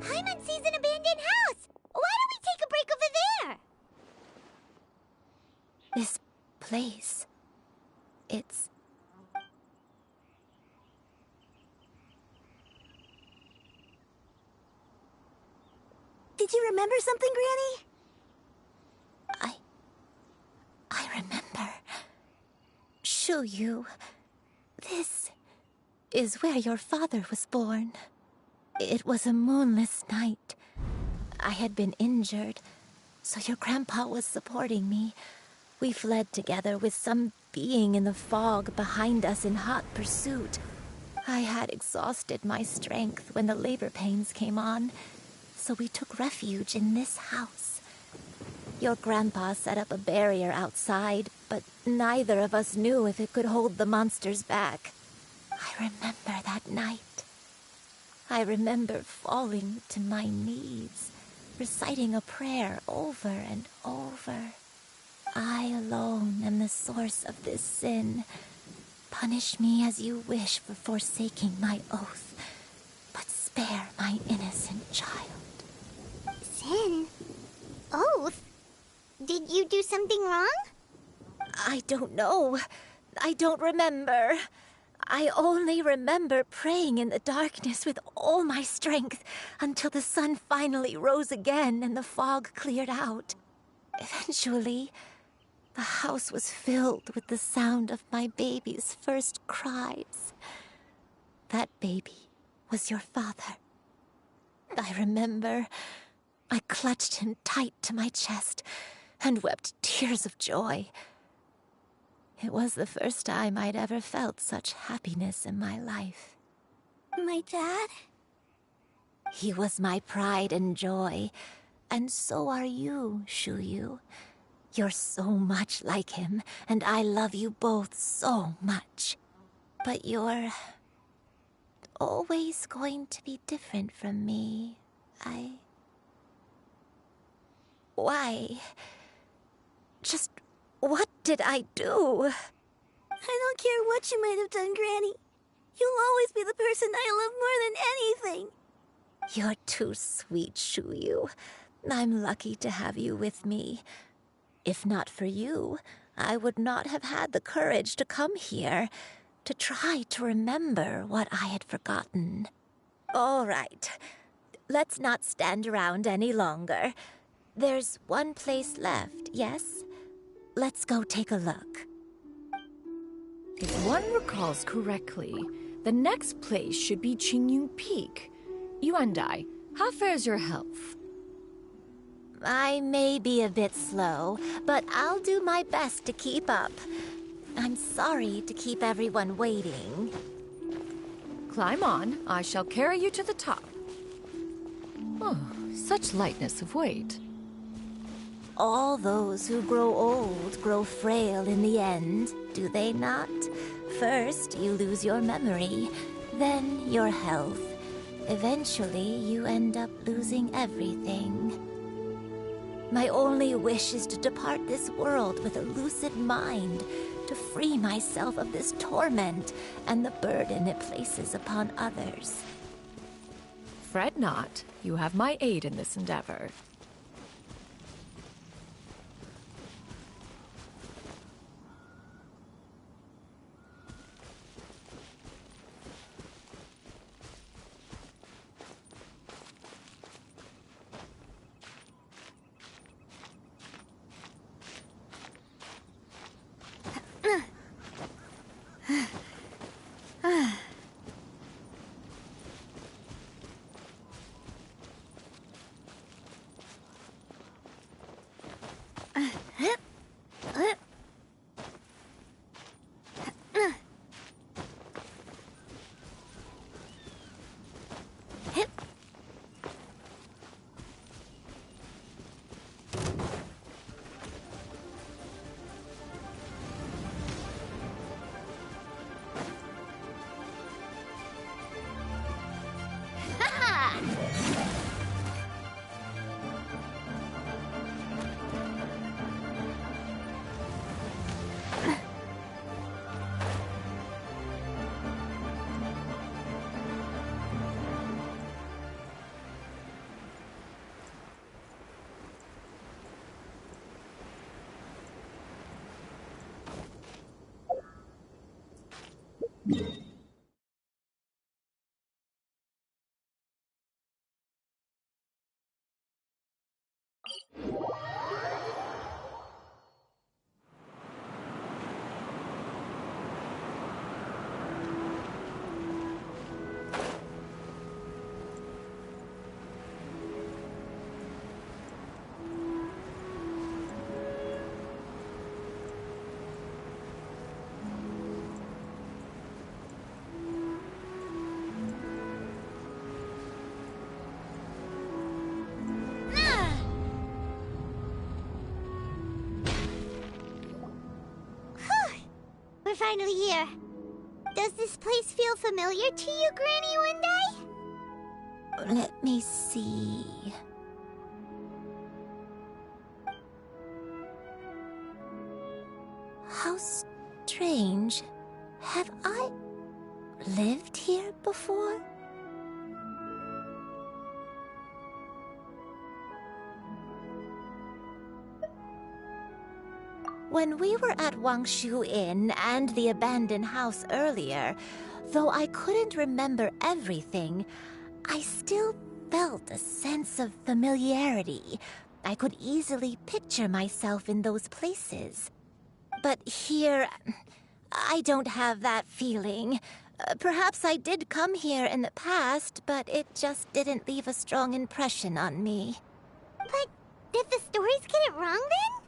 Paimon sees an abandoned house! Why don't we take a break over there? This place... it's... Did you remember something, Granny? I remember. Shuyu, this is where your father was born. It was a moonless night. I had been injured, so your grandpa was supporting me. We fled together with some being in the fog behind us in hot pursuit. I had exhausted my strength when the labor pains came on, so we took refuge in this house. Your grandpa set up a barrier outside, but neither of us knew if it could hold the monsters back. I remember that night. I remember falling to my knees, reciting a prayer over and over. I alone am the source of this sin. Punish me as you wish for forsaking my oath, but spare my innocent child. Sin? Oath? Did you do something wrong? I don't know. I don't remember. I only remember praying in the darkness with all my strength until the sun finally rose again and the fog cleared out. Eventually, the house was filled with the sound of my baby's first cries. That baby was your father. I remember I clutched him tight to my chest and wept tears of joy. It was the first time I'd ever felt such happiness in my life. My dad? He was my pride and joy, and so are you, Shuyu. You're so much like him, and I love you both so much. But you're always going to be different from me. Why? Just what did I do? I don't care what you might have done, Granny. You'll always be the person I love more than anything. You're too sweet, Shuyu. I'm lucky to have you with me. If not for you, I would not have had the courage to come here, to try to remember what I had forgotten. All right. Let's not stand around any longer. There's one place left, yes? Let's go take a look. If one recalls correctly, the next place should be Qingyun Peak. Yuandai, how fares your health? I may be a bit slow, but I'll do my best to keep up. I'm sorry to keep everyone waiting. Climb on. I shall carry you to the top. Oh, such lightness of weight. All those who grow old grow frail in the end, do they not? First, you lose your memory, then your health. Eventually, you end up losing everything. My only wish is to depart this world with a lucid mind, to free myself of this torment and the burden it places upon others. Fret not. You have my aid in this endeavor. We're finally here. Does this place feel familiar to you, Granny One Day? Let me see. How strange. Have I lived here before? When we were at Wangshu Inn and the abandoned house earlier, though I couldn't remember everything, I still felt a sense of familiarity. I could easily picture myself in those places. But here, I don't have that feeling. Perhaps I did come here in the past, but it just didn't leave a strong impression on me. But did the stories get it wrong then?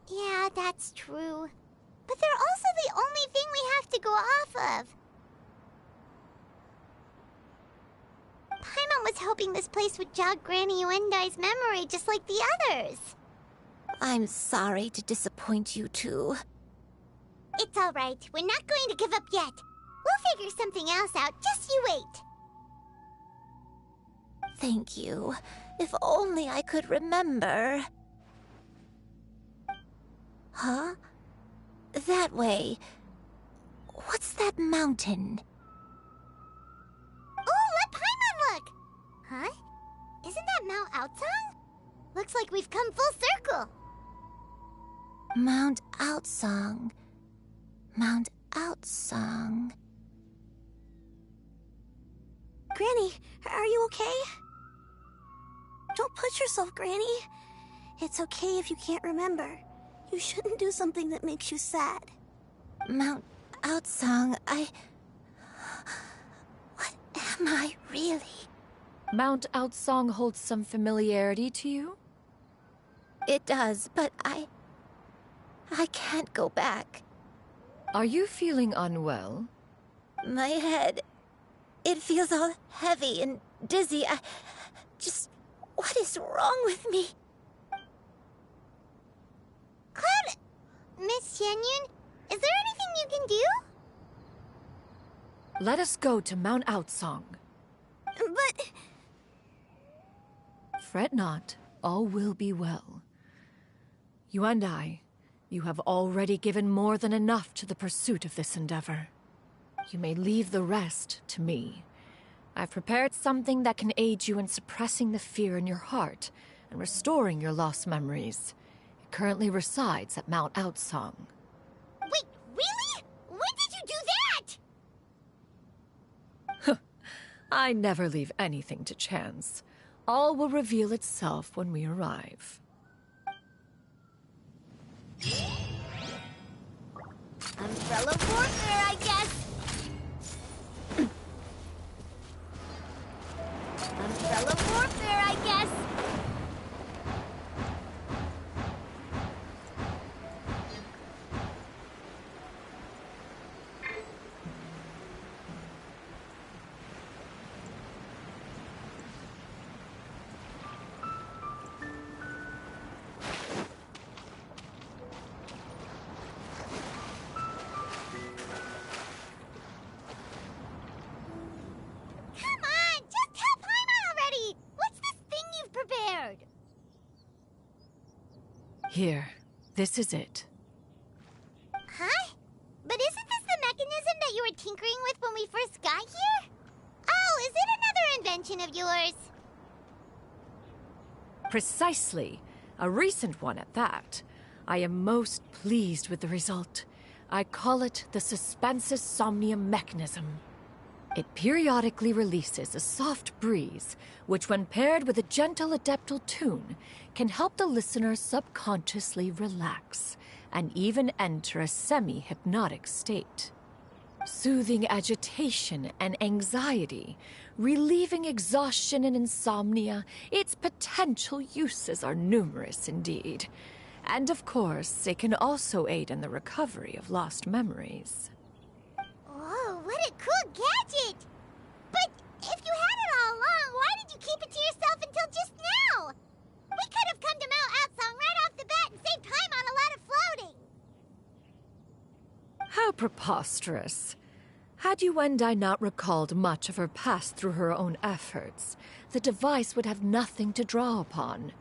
Yeah, that's true. But they're also the only thing we have to go off of. Paimon was hoping this place would jog Granny Uendai's memory just like the others. I'm sorry to disappoint you too. It's all right. We're not going to give up yet. We'll figure something else out. Just you wait. Thank you. If only I could remember. Huh? That way. what's that mountain? Oh, let Paimon look! Huh? Isn't that Mount Outsong? Looks like we've come full circle. Mount Outsong. Mount Outsong. Granny, are you okay? Don't push yourself, Granny. It's okay if you can't remember. You shouldn't do something that makes you sad. Mount Outsong, what am I really? Mount Outsong holds some familiarity to you? It does, but I can't go back. Are you feeling unwell? My head, it feels all heavy and dizzy. What is wrong with me? Cloud, Miss Xianyun, is there anything you can do? Let us go to Mount Outsong. But... Fret not, all will be well. You and I, you have already given more than enough to the pursuit of this endeavor. You may leave the rest to me. I've prepared something that can aid you in suppressing the fear in your heart and restoring your lost memories. It currently resides at Mount Outsong. Wait, really? When did you do that? I never leave anything to chance. All will reveal itself when we arrive. Umbrella warfare, I guess. Umbrella warfare, I guess. Here, this is it. Huh? But isn't this the mechanism that you were tinkering with when we first got here? Oh, is it another invention of yours? Precisely. A recent one at that. I am most pleased with the result. I call it the Suspensus Somnium mechanism. It periodically releases a soft breeze, which when paired with a gentle adeptal tune, can help the listener subconsciously relax and even enter a semi-hypnotic state. Soothing agitation and anxiety, relieving exhaustion and insomnia, its potential uses are numerous indeed. And of course, it can also aid in the recovery of lost memories. Whoa, what a cool gadget! But if you had it all along, why did you keep it to yourself until just now? We could have come to Mount Outsong right off the bat and saved time on a lot of floating. How preposterous. Had Yuendai not recalled much of her past through her own efforts, the device would have nothing to draw upon.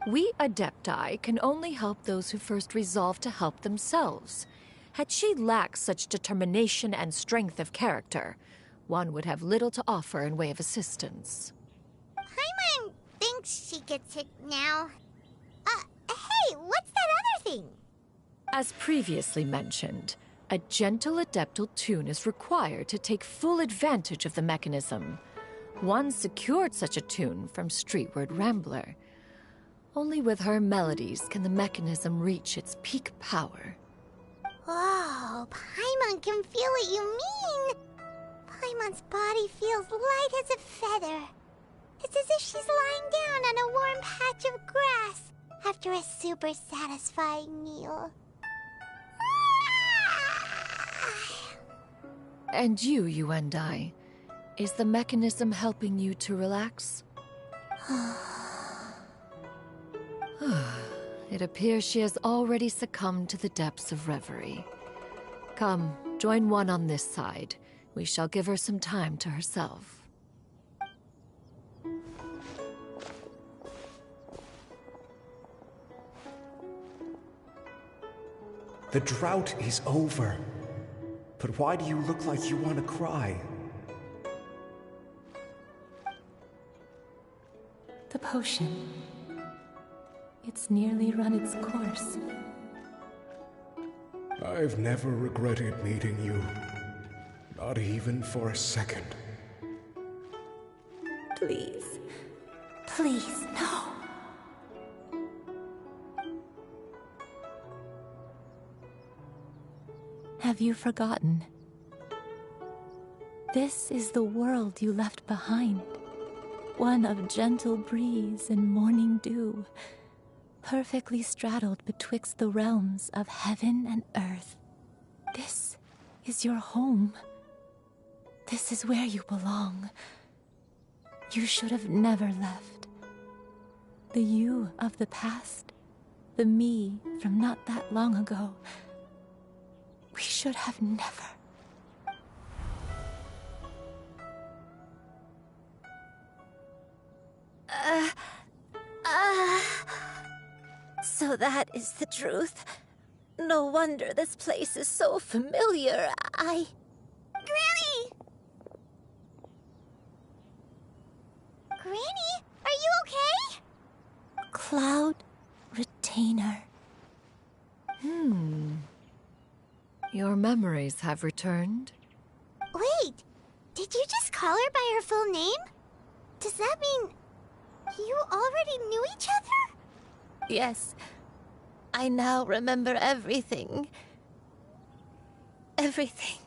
We Adepti can only help those who first resolve to help themselves. Had she lacked such determination and strength of character, one would have little to offer in way of assistance. Paimon thinks she gets it now. Hey, what's that other thing? As previously mentioned, a gentle adeptal tune is required to take full advantage of the mechanism. One secured such a tune from Streetward Rambler. Only with her melodies can the mechanism reach its peak power. Whoa, Paimon can feel what you mean. Paimon's body feels light as a feather. It's as if she's lying down on a warm patch of grass after a super satisfying meal. And you, Yuendai, is the mechanism helping you to relax? It appears she has already succumbed to the depths of reverie. Come, join one on this side. We shall give her some time to herself. The drought is over. But why do you look like you want to cry? The potion. It's nearly run its course. I've never regretted meeting you. Not even for a second. Please. Please, no. Have you forgotten? This is the world you left behind. One of gentle breeze and morning dew, perfectly straddled betwixt the realms of heaven and earth. This is your home. This is where you belong. You should have never left. The you of the past, the me from not that long ago, we should have never. So that is the truth. No wonder this place is so familiar. Granny! Granny, are you okay? Cloud Retainer. Your memories have returned? Wait, did you just call her by her full name? Does that mean you already knew each other? Yes. I now remember everything. Everything.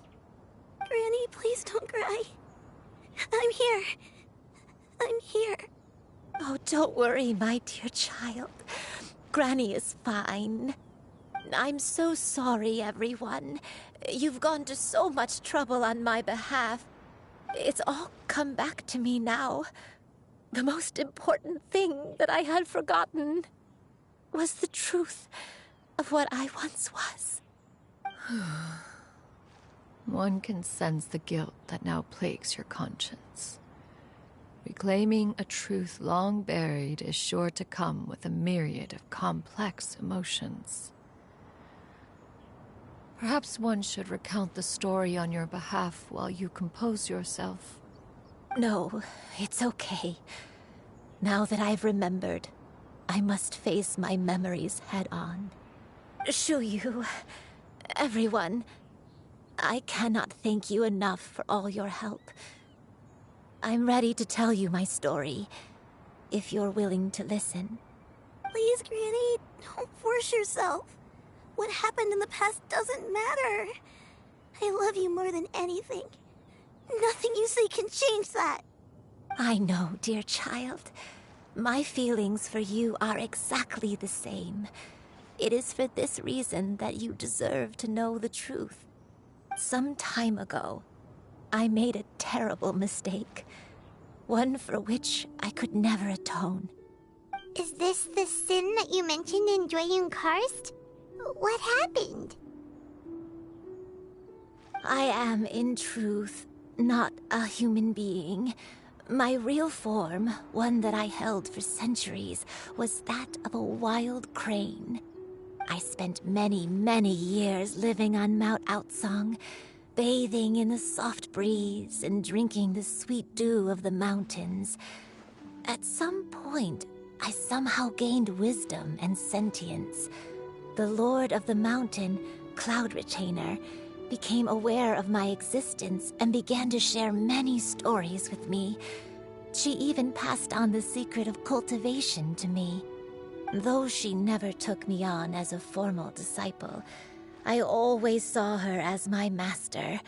Granny, please don't cry. I'm here. I'm here. Oh, don't worry, my dear child. Granny is fine. I'm so sorry, everyone. You've gone to so much trouble on my behalf. It's all come back to me now. The most important thing that I had forgotten was the truth of what I once was. One can sense the guilt that now plagues your conscience. Reclaiming a truth long buried is sure to come with a myriad of complex emotions. Perhaps one should recount the story on your behalf while you compose yourself. No, it's okay. Now that I've remembered, I must face my memories head on. Shuyu, everyone, I cannot thank you enough for all your help. I'm ready to tell you my story, if you're willing to listen. Please, Granny, don't force yourself. What happened in the past doesn't matter. I love you more than anything. Nothing you say can change that. I know, dear child. My feelings for you are exactly the same. It is for this reason that you deserve to know the truth. Some time ago, I made a terrible mistake. One for which I could never atone. Is this the sin that you mentioned in Dwayun Karst? What happened? I am, in truth, not a human being. My real form, one that I held for centuries, was that of a wild crane. I spent many, many years living on Mount Outsong, bathing in the soft breeze and drinking the sweet dew of the mountains. At some point, I somehow gained wisdom and sentience. The Lord of the Mountain, Cloud Retainer, became aware of my existence and began to share many stories with me. She even passed on the secret of cultivation to me. Though she never took me on as a formal disciple, I always saw her as my master.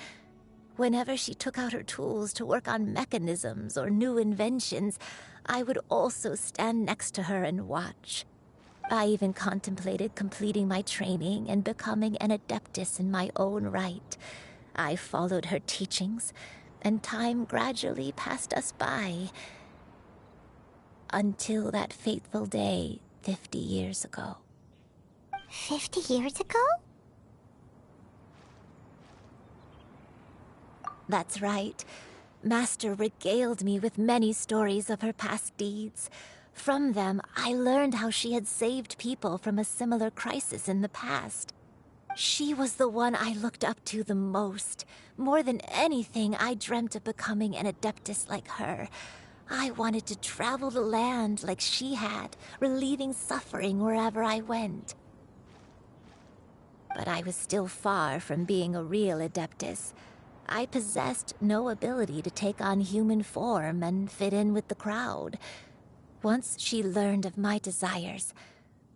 Whenever she took out her tools to work on mechanisms or new inventions, I would also stand next to her and watch. I even contemplated completing my training and becoming an adeptus in my own right. I followed her teachings, and time gradually passed us by. Until that fateful day 50 years ago. 50 years ago? That's right. Master regaled me with many stories of her past deeds. From them, I learned how she had saved people from a similar crisis in the past. She was the one I looked up to the most. More than anything, I dreamt of becoming an Adeptus like her. I wanted to travel the land like she had, relieving suffering wherever I went. But I was still far from being a real Adeptus. I possessed no ability to take on human form and fit in with the crowd. Once she learned of my desires,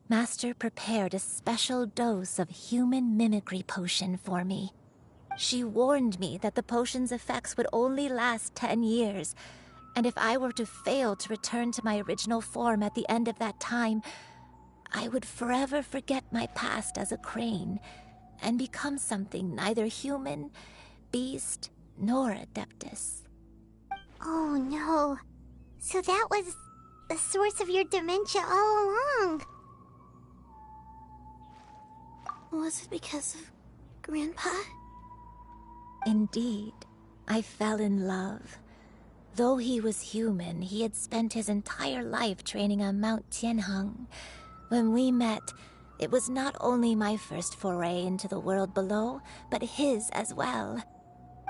Master prepared a special dose of human mimicry potion for me. She warned me that the potion's effects would only last 10 years, and if I were to fail to return to my original form at the end of that time, I would forever forget my past as a crane and become something neither human, beast, nor Adeptus. Oh no. So that was the source of your dementia all along. Was it because of Grandpa? Indeed, I fell in love. Though he was human, he had spent his entire life training on Mount Tianheng. When we met, it was not only my first foray into the world below, but his as well.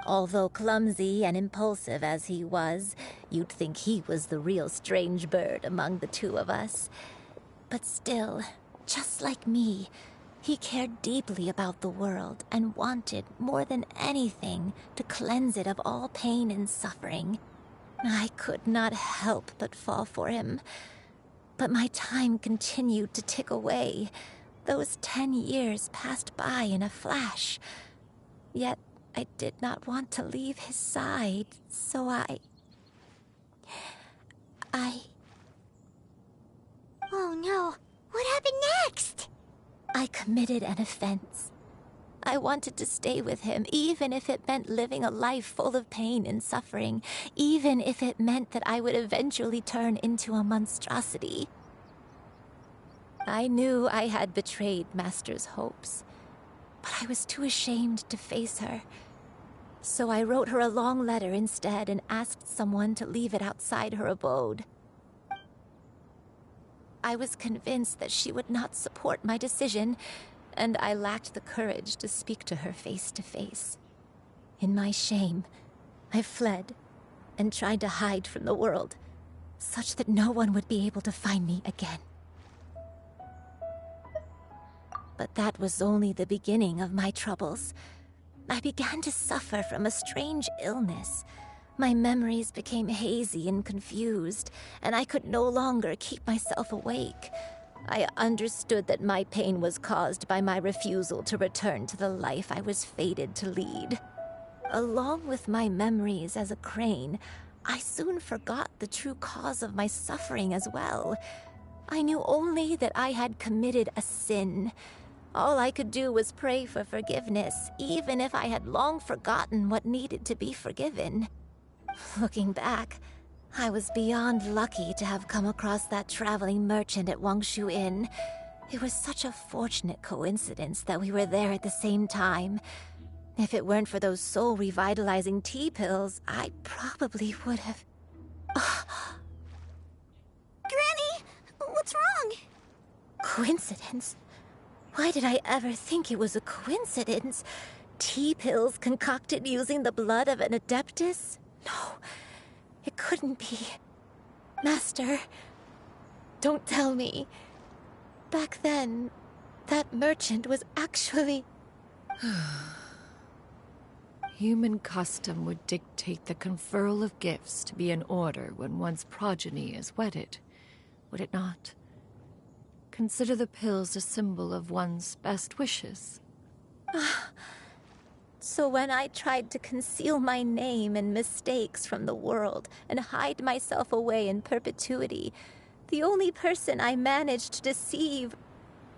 Although clumsy and impulsive as he was, you'd think he was the real strange bird among the two of us. But still, just like me, he cared deeply about the world and wanted, more than anything, to cleanse it of all pain and suffering. I could not help but fall for him. But my time continued to tick away. Those 10 years passed by in a flash. Yet I did not want to leave his side, so I... Oh no, what happened next? I committed an offense. I wanted to stay with him, even if it meant living a life full of pain and suffering, even if it meant that I would eventually turn into a monstrosity. I knew I had betrayed Master's hopes, but I was too ashamed to face her. So I wrote her a long letter instead and asked someone to leave it outside her abode. I was convinced that she would not support my decision, and I lacked the courage to speak to her face to face. In my shame, I fled and tried to hide from the world, such that no one would be able to find me again. But that was only the beginning of my troubles. I began to suffer from a strange illness. My memories became hazy and confused, and I could no longer keep myself awake. I understood that my pain was caused by my refusal to return to the life I was fated to lead. Along with my memories as a crane, I soon forgot the true cause of my suffering as well. I knew only that I had committed a sin. All I could do was pray for forgiveness, even if I had long forgotten what needed to be forgiven. Looking back, I was beyond lucky to have come across that traveling merchant at Wangshu Inn. It was such a fortunate coincidence that we were there at the same time. If it weren't for those soul-revitalizing tea pills, I probably would have... Granny! What's wrong? Coincidence? Why did I ever think it was a coincidence? Tea pills concocted using the blood of an Adeptus? No, it couldn't be. Master, don't tell me. Back then, that merchant was actually... Human custom would dictate the conferral of gifts to be in order when one's progeny is wedded, would it not? Consider the pills a symbol of one's best wishes. So when I tried to conceal my name and mistakes from the world and hide myself away in perpetuity, the only person I managed to deceive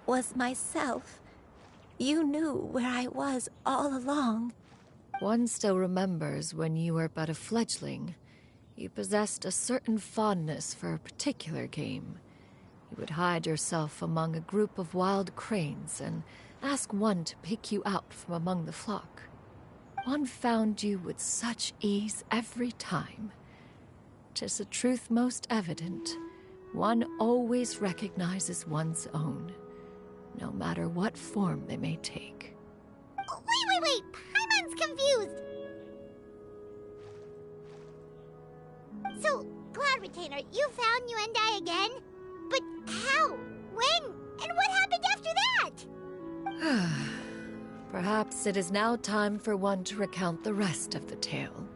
was myself. You knew where I was all along. One still remembers when you were but a fledgling. You possessed a certain fondness for a particular game. You would hide yourself among a group of wild cranes and ask one to pick you out from among the flock. One found you with such ease every time. 'Tis a truth most evident. One always recognizes one's own, no matter what form they may take. Oh, wait! Paimon's confused! So, Cloud Retainer, you found Yuendai again? But how? When? And what happened after that? Perhaps it is now time for one to recount the rest of the tale.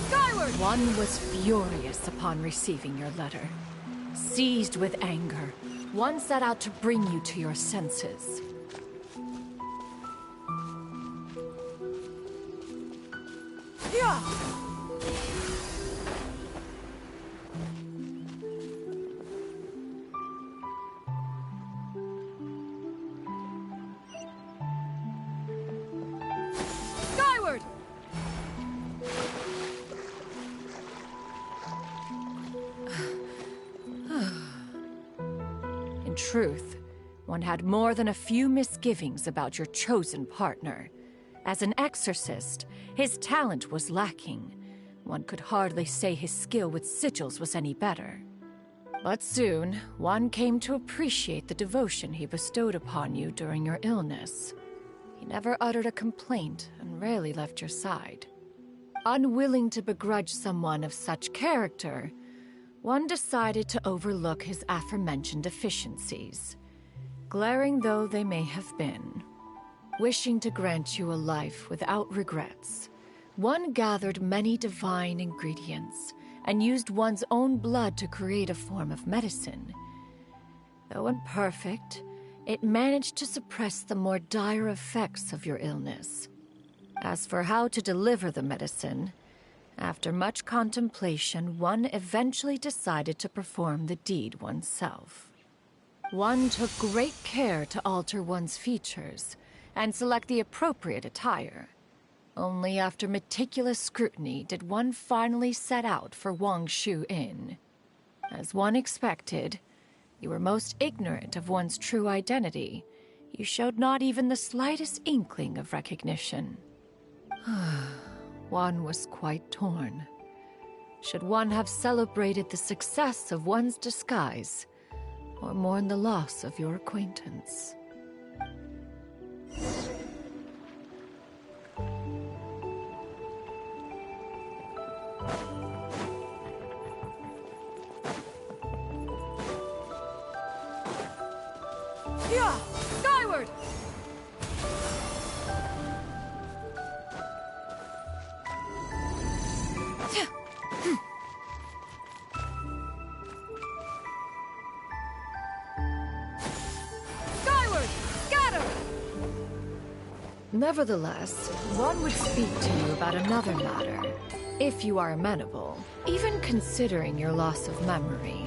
Skyward! One was furious upon receiving your letter. Seized with anger, one set out to bring you to your senses. Yeah! Skyward! In truth, one had more than a few misgivings about your chosen partner. As an exorcist, his talent was lacking. One could hardly say his skill with sigils was any better. But soon, one came to appreciate the devotion he bestowed upon you during your illness. He never uttered a complaint and rarely left your side. Unwilling to begrudge someone of such character, one decided to overlook his aforementioned deficiencies, glaring though they may have been. Wishing to grant you a life without regrets, one gathered many divine ingredients and used one's own blood to create a form of medicine. Though imperfect, it managed to suppress the more dire effects of your illness. As for how to deliver the medicine, after much contemplation, one eventually decided to perform the deed oneself. One took great care to alter one's features and select the appropriate attire. Only after meticulous scrutiny did one finally set out for Wangshu Inn. As one expected, you were most ignorant of one's true identity. You showed not even the slightest inkling of recognition. One was quite torn. Should one have celebrated the success of one's disguise, or mourn the loss of your acquaintance? Yeah! Skyward! Skyward! Scatter! Nevertheless, one would speak to you about another matter, if you are amenable, even considering your loss of memory.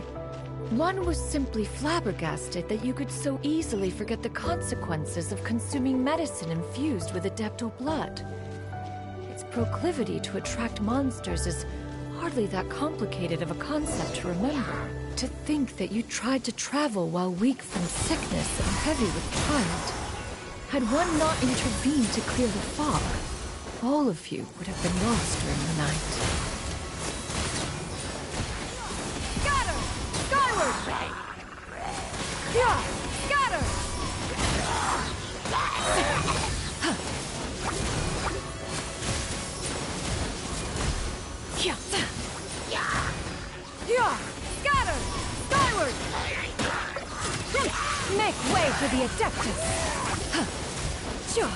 One was simply flabbergasted that you could so easily forget the consequences of consuming medicine infused with adeptal blood. Its proclivity to attract monsters is hardly that complicated of a concept to remember. To think that you tried to travel while weak from sickness and heavy with child. Had one not intervened to clear the fog, all of you would have been lost during the night. Scatter! Skyward! Yeah! Scatter! Yeah! Scatter! Skyward! Make way for the Adeptus! Yeah!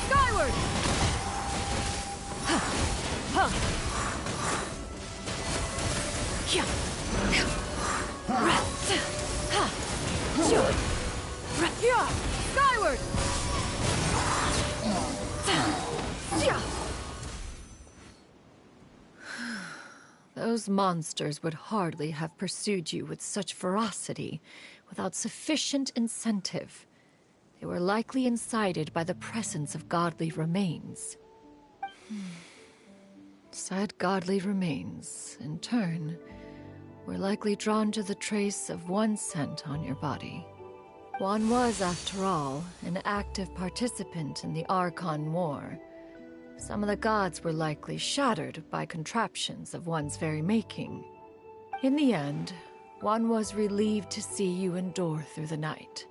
Skyward! Yeah! Skyward! Those monsters would hardly have pursued you with such ferocity without sufficient incentive. They were likely incited by the presence of godly remains. Said godly remains, in turn, were likely drawn to the trace of one scent on your body. One was, after all, an active participant in the Archon War, Some of the gods were likely shattered by contraptions of one's very making. In the end, one was relieved to see you endure through the night.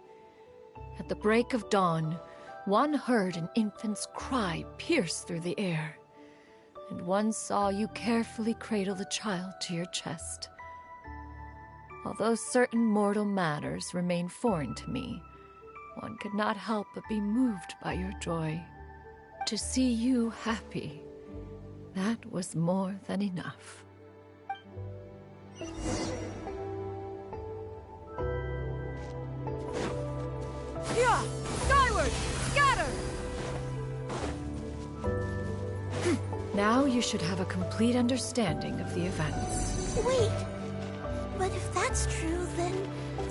At the break of dawn, one heard an infant's cry pierce through the air, and one saw you carefully cradle the child to your chest. Although certain mortal matters remain foreign to me, one could not help but be moved by your joy. To see you happy, that was more than enough. Yeah! Skyward! Scatter! Now you should have a complete understanding of the events. Wait! But if that's true, then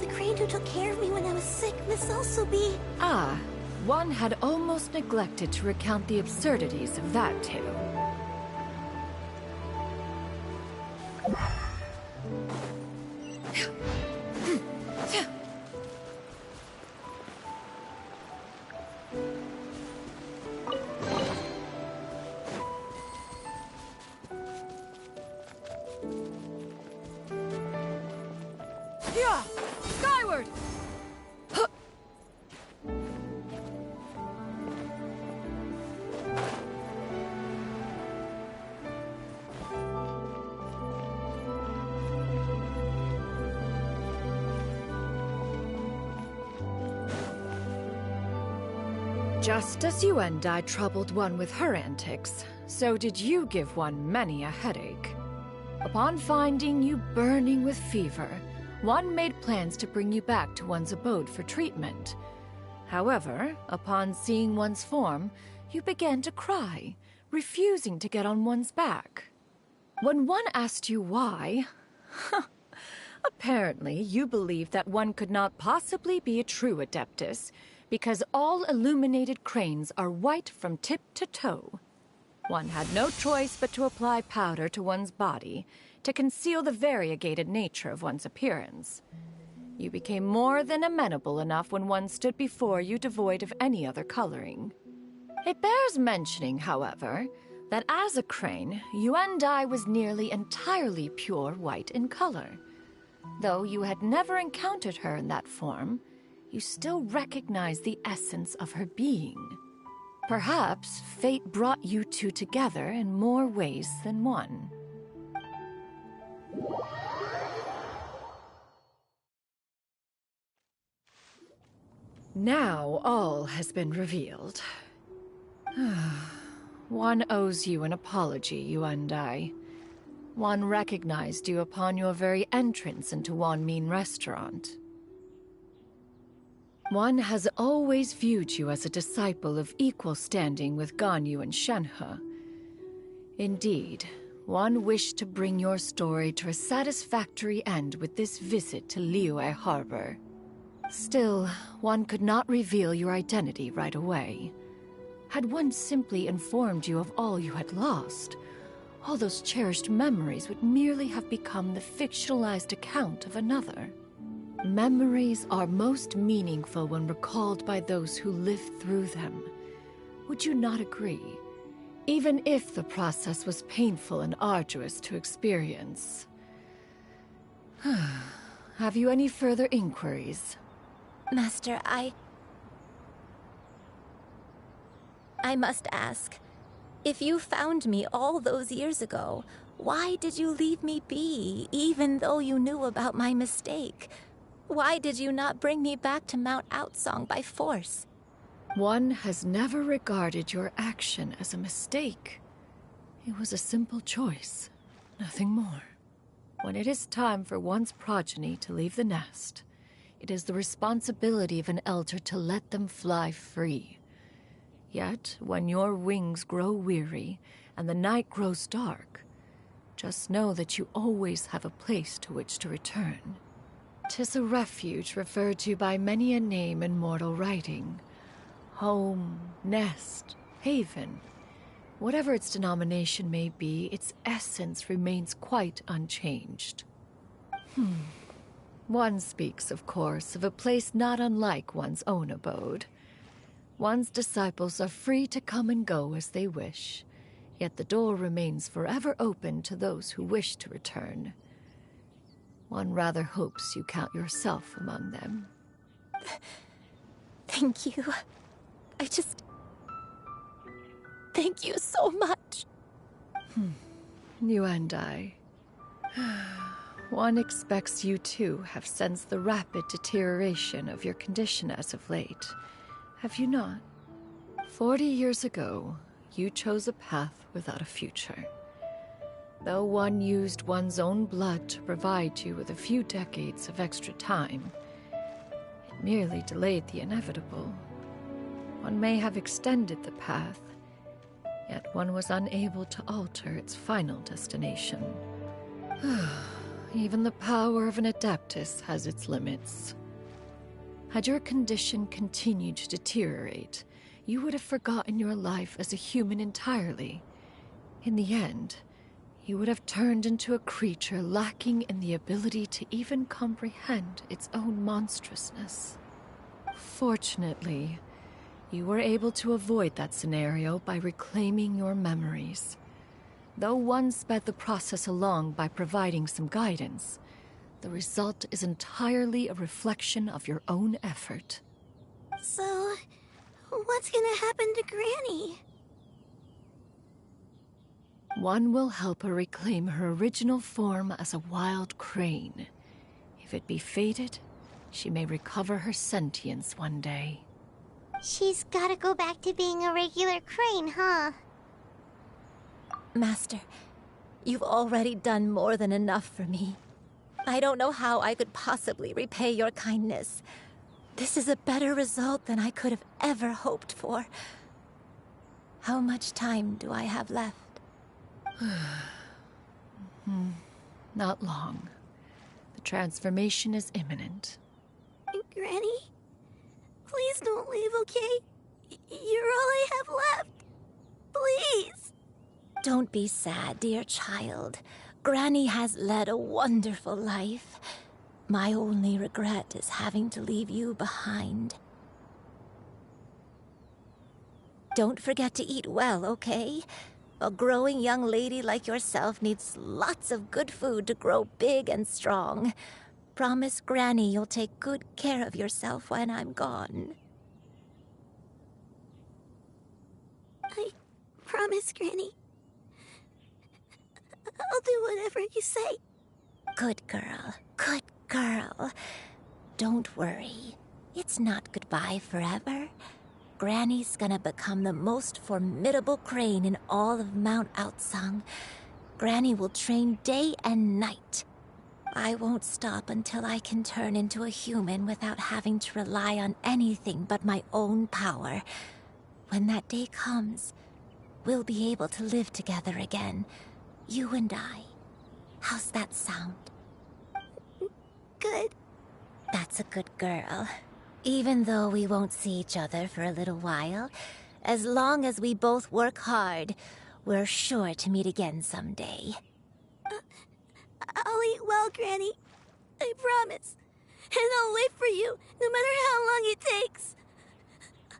the crane who took care of me when I was sick must also be... Ah, one had almost neglected to recount the absurdities of that tale. Yeah! Skyward! Just as you and I troubled one with her antics, so did you give one many a headache. Upon finding you burning with fever, one made plans to bring you back to one's abode for treatment. However, upon seeing one's form, you began to cry, refusing to get on one's back. When one asked you why, apparently you believed that one could not possibly be a true Adeptus, because all illuminated cranes are white from tip to toe. One had no choice but to apply powder to one's body to conceal the variegated nature of one's appearance. You became more than amenable enough when one stood before you devoid of any other coloring. It bears mentioning, however, that as a crane, Yuendai was nearly entirely pure white in color. Though you had never encountered her in that form, you still recognized the essence of her being. Perhaps fate brought you two together in more ways than one. Now all has been revealed. One owes you an apology, you and I. One recognized you upon your very entrance into Wanmin Restaurant. One has always viewed you as a disciple of equal standing with Ganyu and Shenhe. Indeed, one wished to bring your story to a satisfactory end with this visit to Liyue Harbor. Still, one could not reveal your identity right away. Had one simply informed you of all you had lost, all those cherished memories would merely have become the fictionalized account of another. Memories are most meaningful when recalled by those who lived through them. Would you not agree? Even if the process was painful and arduous to experience. Have you any further inquiries? Master, I must ask, if you found me all those years ago, why did you leave me be, even though you knew about my mistake? Why did you not bring me back to Mount Outsong by force? One has never regarded your action as a mistake. It was a simple choice, nothing more. When it is time for one's progeny to leave the nest, it is the responsibility of an elder to let them fly free. Yet, when your wings grow weary and the night grows dark, just know that you always have a place to which to return. 'Tis a refuge referred to by many a name in mortal writing. Home, nest, haven. Whatever its denomination may be, its essence remains quite unchanged. One speaks, of course, of a place not unlike one's own abode. One's disciples are free to come and go as they wish, Yet the door remains forever open to those who wish to return. One rather hopes you count yourself among them. Thank you. Thank you so much. You and I. One expects you too have sensed the rapid deterioration of your condition as of late. Have you not? 40 years ago, you chose a path without a future. Though one used one's own blood to provide you with a few decades of extra time, it merely delayed the inevitable. One may have extended the path, yet one was unable to alter its final destination. Even the power of an Adeptus has its limits. Had your condition continued to deteriorate, you would have forgotten your life as a human entirely. In the end, you would have turned into a creature lacking in the ability to even comprehend its own monstrousness. Fortunately, you were able to avoid that scenario by reclaiming your memories. Though one sped the process along by providing some guidance, the result is entirely a reflection of your own effort. So, what's gonna happen to Granny? One will help her reclaim her original form as a wild crane. If it be fated, she may recover her sentience one day. She's gotta go back to being a regular crane, huh? Master, you've already done more than enough for me. I don't know how I could possibly repay your kindness. This is a better result than I could have ever hoped for. How much time do I have left? Not long. The transformation is imminent. Granny? Please don't leave, okay? You're all I have left. Please. Don't be sad, dear child. Granny has led a wonderful life. My only regret is having to leave you behind. Don't forget to eat well, okay? A growing young lady like yourself needs lots of good food to grow big and strong. Promise Granny you'll take good care of yourself when I'm gone. I promise, Granny. I'll do whatever you say. Good girl. Good girl. Don't worry. It's not goodbye forever. Granny's gonna become the most formidable crane in all of Mount Outsung. Granny will train day and night. I won't stop until I can turn into a human without having to rely on anything but my own power. When that day comes, we'll be able to live together again. You and I. How's that sound? Good. That's a good girl. Even though we won't see each other for a little while, as long as we both work hard, we're sure to meet again someday. I'll eat well, Granny. I promise. And I'll wait for you, no matter how long it takes.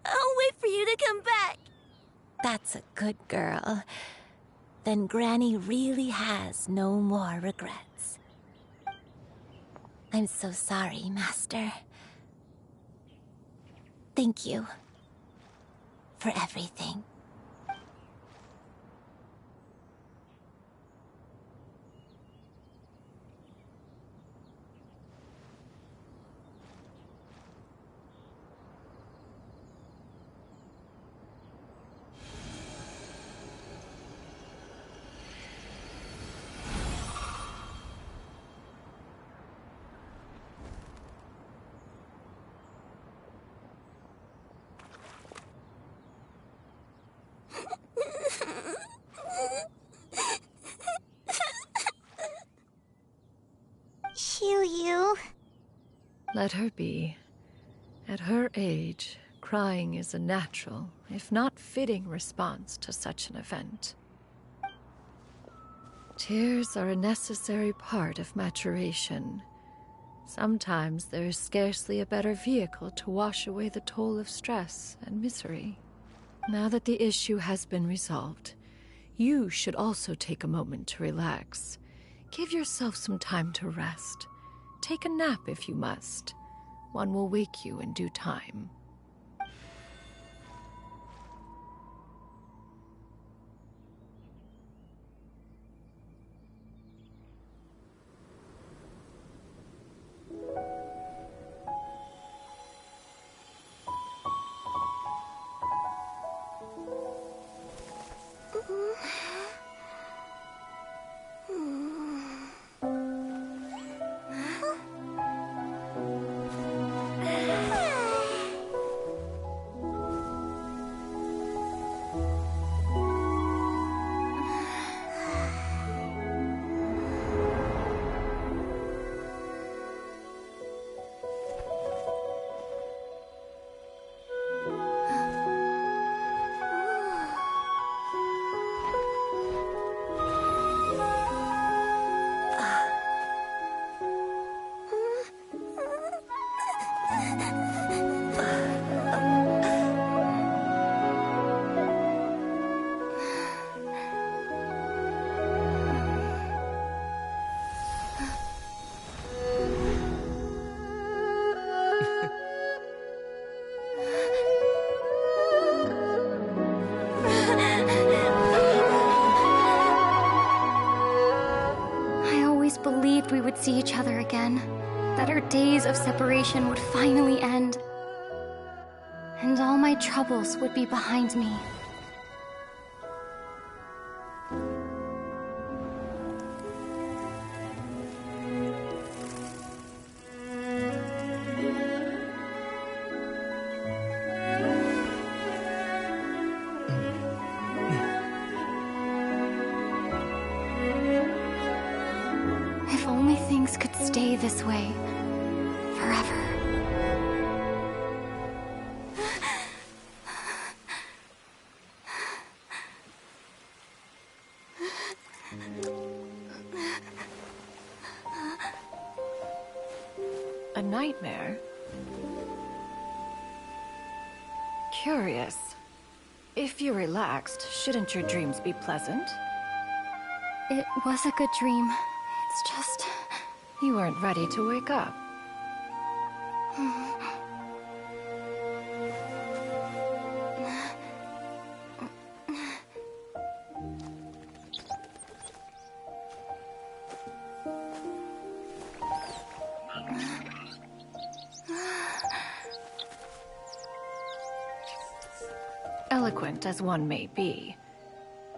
I'll wait for you to come back. That's a good girl. Then Granny really has no more regrets. I'm so sorry, Master. Thank you for everything. You. Let her be. At her age, crying is a natural, if not fitting, response to such an event. Tears are a necessary part of maturation. Sometimes there is scarcely a better vehicle to wash away the toll of stress and misery. Now that the issue has been resolved, You should also take a moment to relax. Give yourself some time to rest. Take a nap if you must. One will wake you in due time. Believed we would see each other again, that our days of separation would finally end, and all my troubles would be behind me. Things could stay this way forever. A nightmare? Curious. If you're relaxed, shouldn't your dreams be pleasant? It was a good dream. It's just... You weren't ready to wake up. Eloquent as one may be,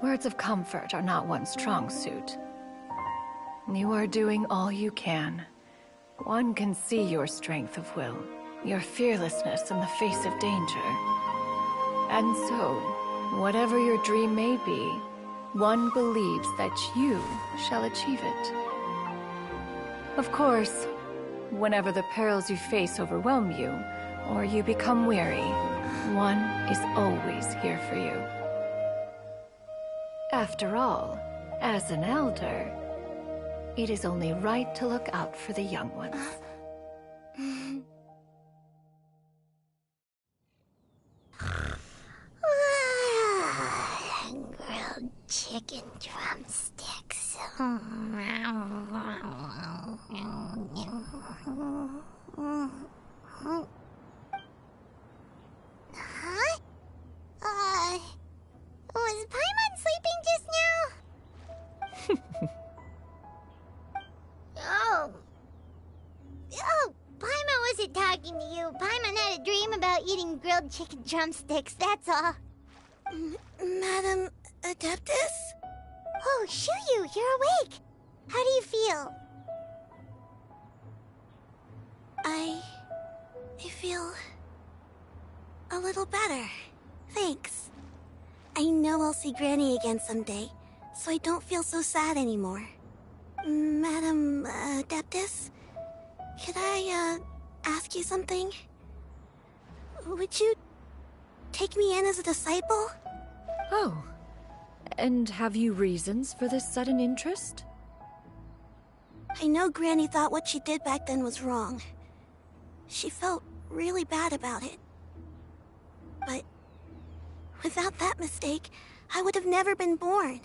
words of comfort are not one's strong suit. You are doing all you can. One can see your strength of will, your fearlessness in the face of danger. And so, whatever your dream may be, one believes that you shall achieve it. Of course, whenever the perils you face overwhelm you, or you become weary, one is always here for you. After all, as an elder, it is only right to look out for the young ones. Grilled chicken drumsticks. Huh? Was Paimon sleeping just now? Oh, Paimon wasn't talking to you. Paimon had a dream about eating grilled chicken drumsticks, that's all. Madam Adeptus? Oh, Shuyu, you're awake. How do you feel? I feel a little better. Thanks. I know I'll see Granny again someday, so I don't feel so sad anymore. Madam Adeptus, could I ask you something? Would you take me in as a disciple? Oh, and have you reasons for this sudden interest? I know Granny thought what she did back then was wrong. She felt really bad about it. But without that mistake, I would have never been born.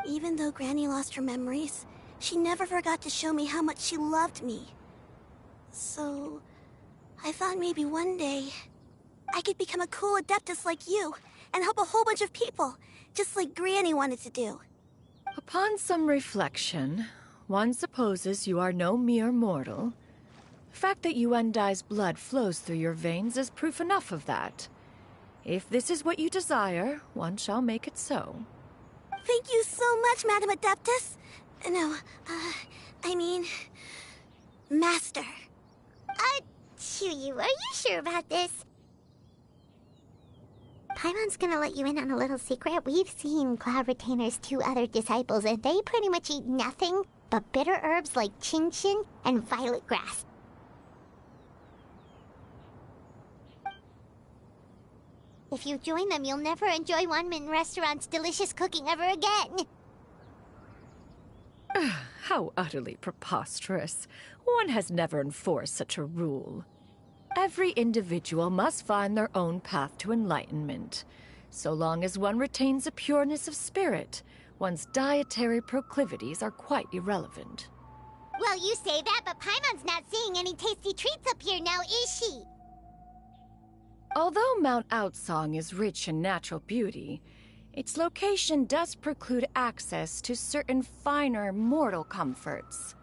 Even though Granny lost her memories, she never forgot to show me how much she loved me. So, I thought maybe one day I could become a cool adeptus like you and help a whole bunch of people, just like Granny wanted to do. Upon some reflection, one supposes you are no mere mortal. The fact that Yuendai's blood flows through your veins is proof enough of that. If this is what you desire, one shall make it so. Thank you so much, Madam Adeptus. No, I mean, Master. Chuyu, are you sure about this? Paimon's gonna let you in on a little secret. We've seen Cloud Retainer's 2 other disciples, and they pretty much eat nothing but bitter herbs like chin-chin and violet grass. If you join them, you'll never enjoy Wanmin Restaurant's delicious cooking ever again. How utterly preposterous. One has never enforced such a rule. Every individual must find their own path to enlightenment. So long as one retains a pureness of spirit, one's dietary proclivities are quite irrelevant. Well, you say that, but Paimon's not seeing any tasty treats up here now, is she? Although Mount Outsong is rich in natural beauty, its location does preclude access to certain finer mortal comforts.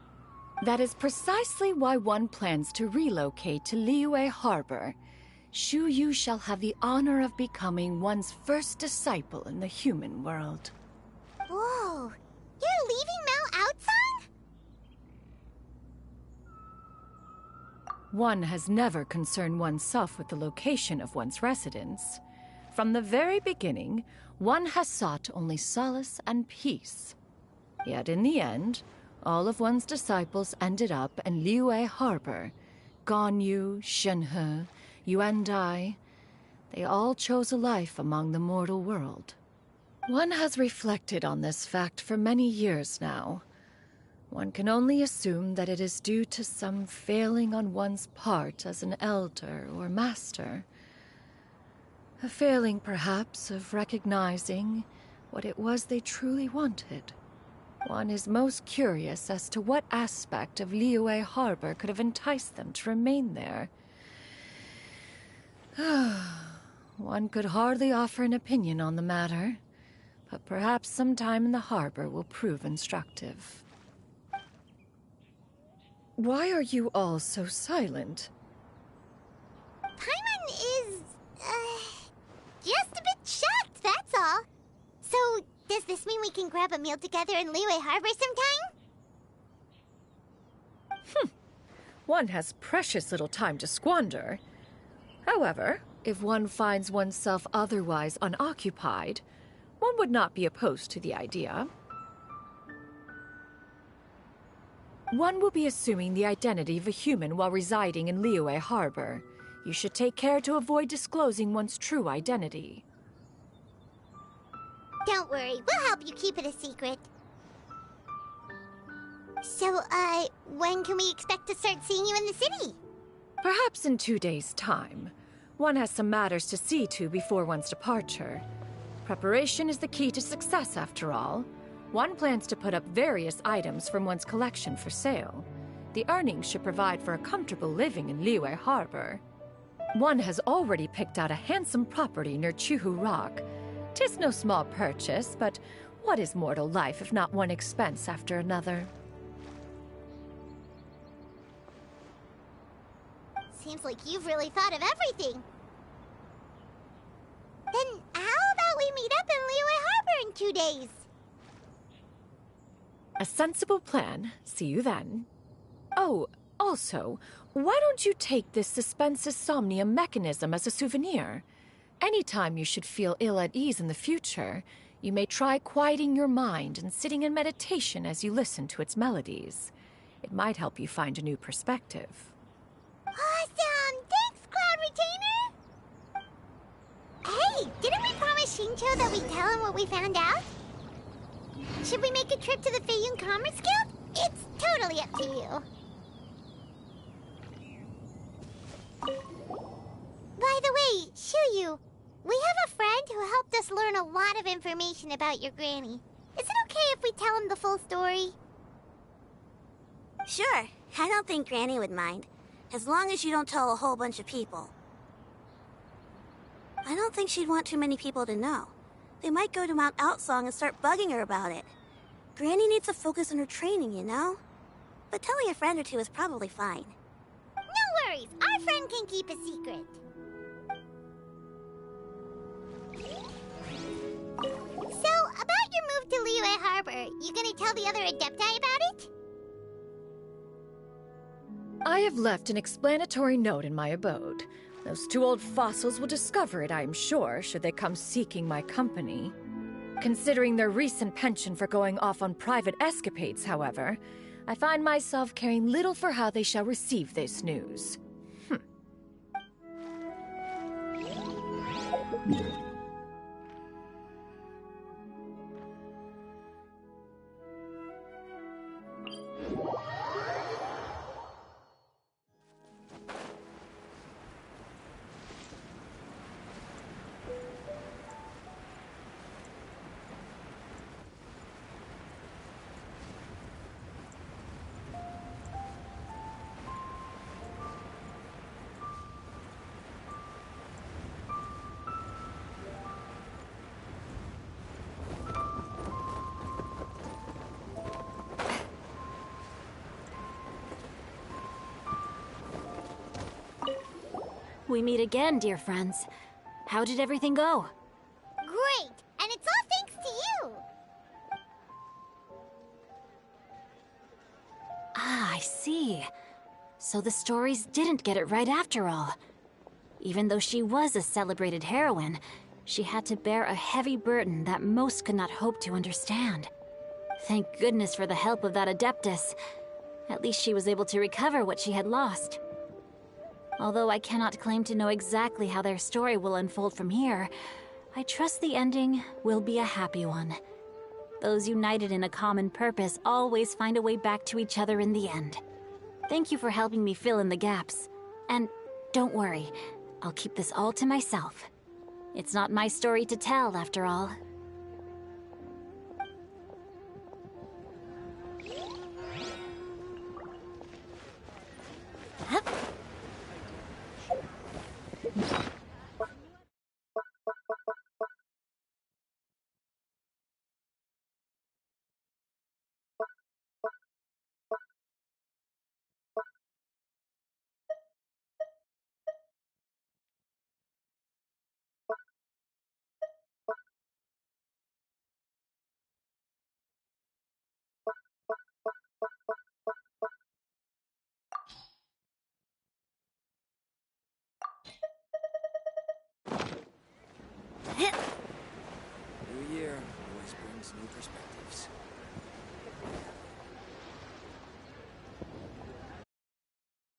That is precisely why one plans to relocate to Liyue Harbor. Shu Yu shall have the honor of becoming one's first disciple in the human world. Whoa, you're leaving Mount Outsong? One has never concerned oneself with the location of one's residence. From the very beginning, one has sought only solace and peace. Yet in the end, all of one's disciples ended up in Liyue Harbor. Ganyu, Shenhe, Yuendai. They all chose a life among the mortal world. One has reflected on this fact for many years now. One can only assume that it is due to some failing on one's part as an elder or master. A failing, perhaps, of recognizing what it was they truly wanted. One is most curious as to what aspect of Liyue Harbor could have enticed them to remain there. One could hardly offer an opinion on the matter, but perhaps some time in the harbor will prove instructive. Why are you all so silent? Paimon is, just a bit shocked, that's all. So, does this mean we can grab a meal together in Liyue Harbor sometime? One has precious little time to squander. However, if one finds oneself otherwise unoccupied, one would not be opposed to the idea. One will be assuming the identity of a human while residing in Liyue Harbor. You should take care to avoid disclosing one's true identity. Don't worry, we'll help you keep it a secret. So, when can we expect to start seeing you in the city? Perhaps in 2 days' time. One has some matters to see to before one's departure. Preparation is the key to success, after all. One plans to put up various items from one's collection for sale. The earnings should provide for a comfortable living in Liyue Harbor. One has already picked out a handsome property near Chuhu Rock. 'Tis no small purchase, but what is mortal life if not one expense after another? Seems like you've really thought of everything. Then how about we meet up in Liyue Harbor in 2 days? A sensible plan. See you then. Oh, also, why don't you take this suspense somnium mechanism as a souvenir? Anytime you should feel ill at ease in the future, you may try quieting your mind and sitting in meditation as you listen to its melodies. It might help you find a new perspective. Awesome! Thanks, Cloud Retainer! Hey, didn't we promise Shincho that we'd tell him what we found out? Should we make a trip to the Feiyun Commerce Guild? It's totally up to you. By the way, Shuyu, We have a friend who helped us learn a lot of information about your granny. Is it okay if we tell him the full story? Sure. I don't think Granny would mind. As long as you don't tell a whole bunch of people. I don't think she'd want too many people to know. They might go to Mount Outsong and start bugging her about it. Granny needs to focus on her training, you know? But telling a friend or two is probably fine. No worries. Our friend can keep a secret. So, about your move to Liyue Harbor, you gonna tell the other Adepti about it? I have left an explanatory note in my abode. Those two old fossils will discover it, I am sure, should they come seeking my company. Considering their recent penchant for going off on private escapades, however, I find myself caring little for how they shall receive this news. We meet again, dear friends. How did everything go? Great! And it's all thanks to you! Ah, I see. So the stories didn't get it right after all. Even though she was a celebrated heroine, she had to bear a heavy burden that most could not hope to understand. Thank goodness for the help of that Adeptus. At least she was able to recover what she had lost. Although I cannot claim to know exactly how their story will unfold from here, I trust the ending will be a happy one. Those united in a common purpose always find a way back to each other in the end. Thank you for helping me fill in the gaps. And don't worry, I'll keep this all to myself. It's not my story to tell, after all.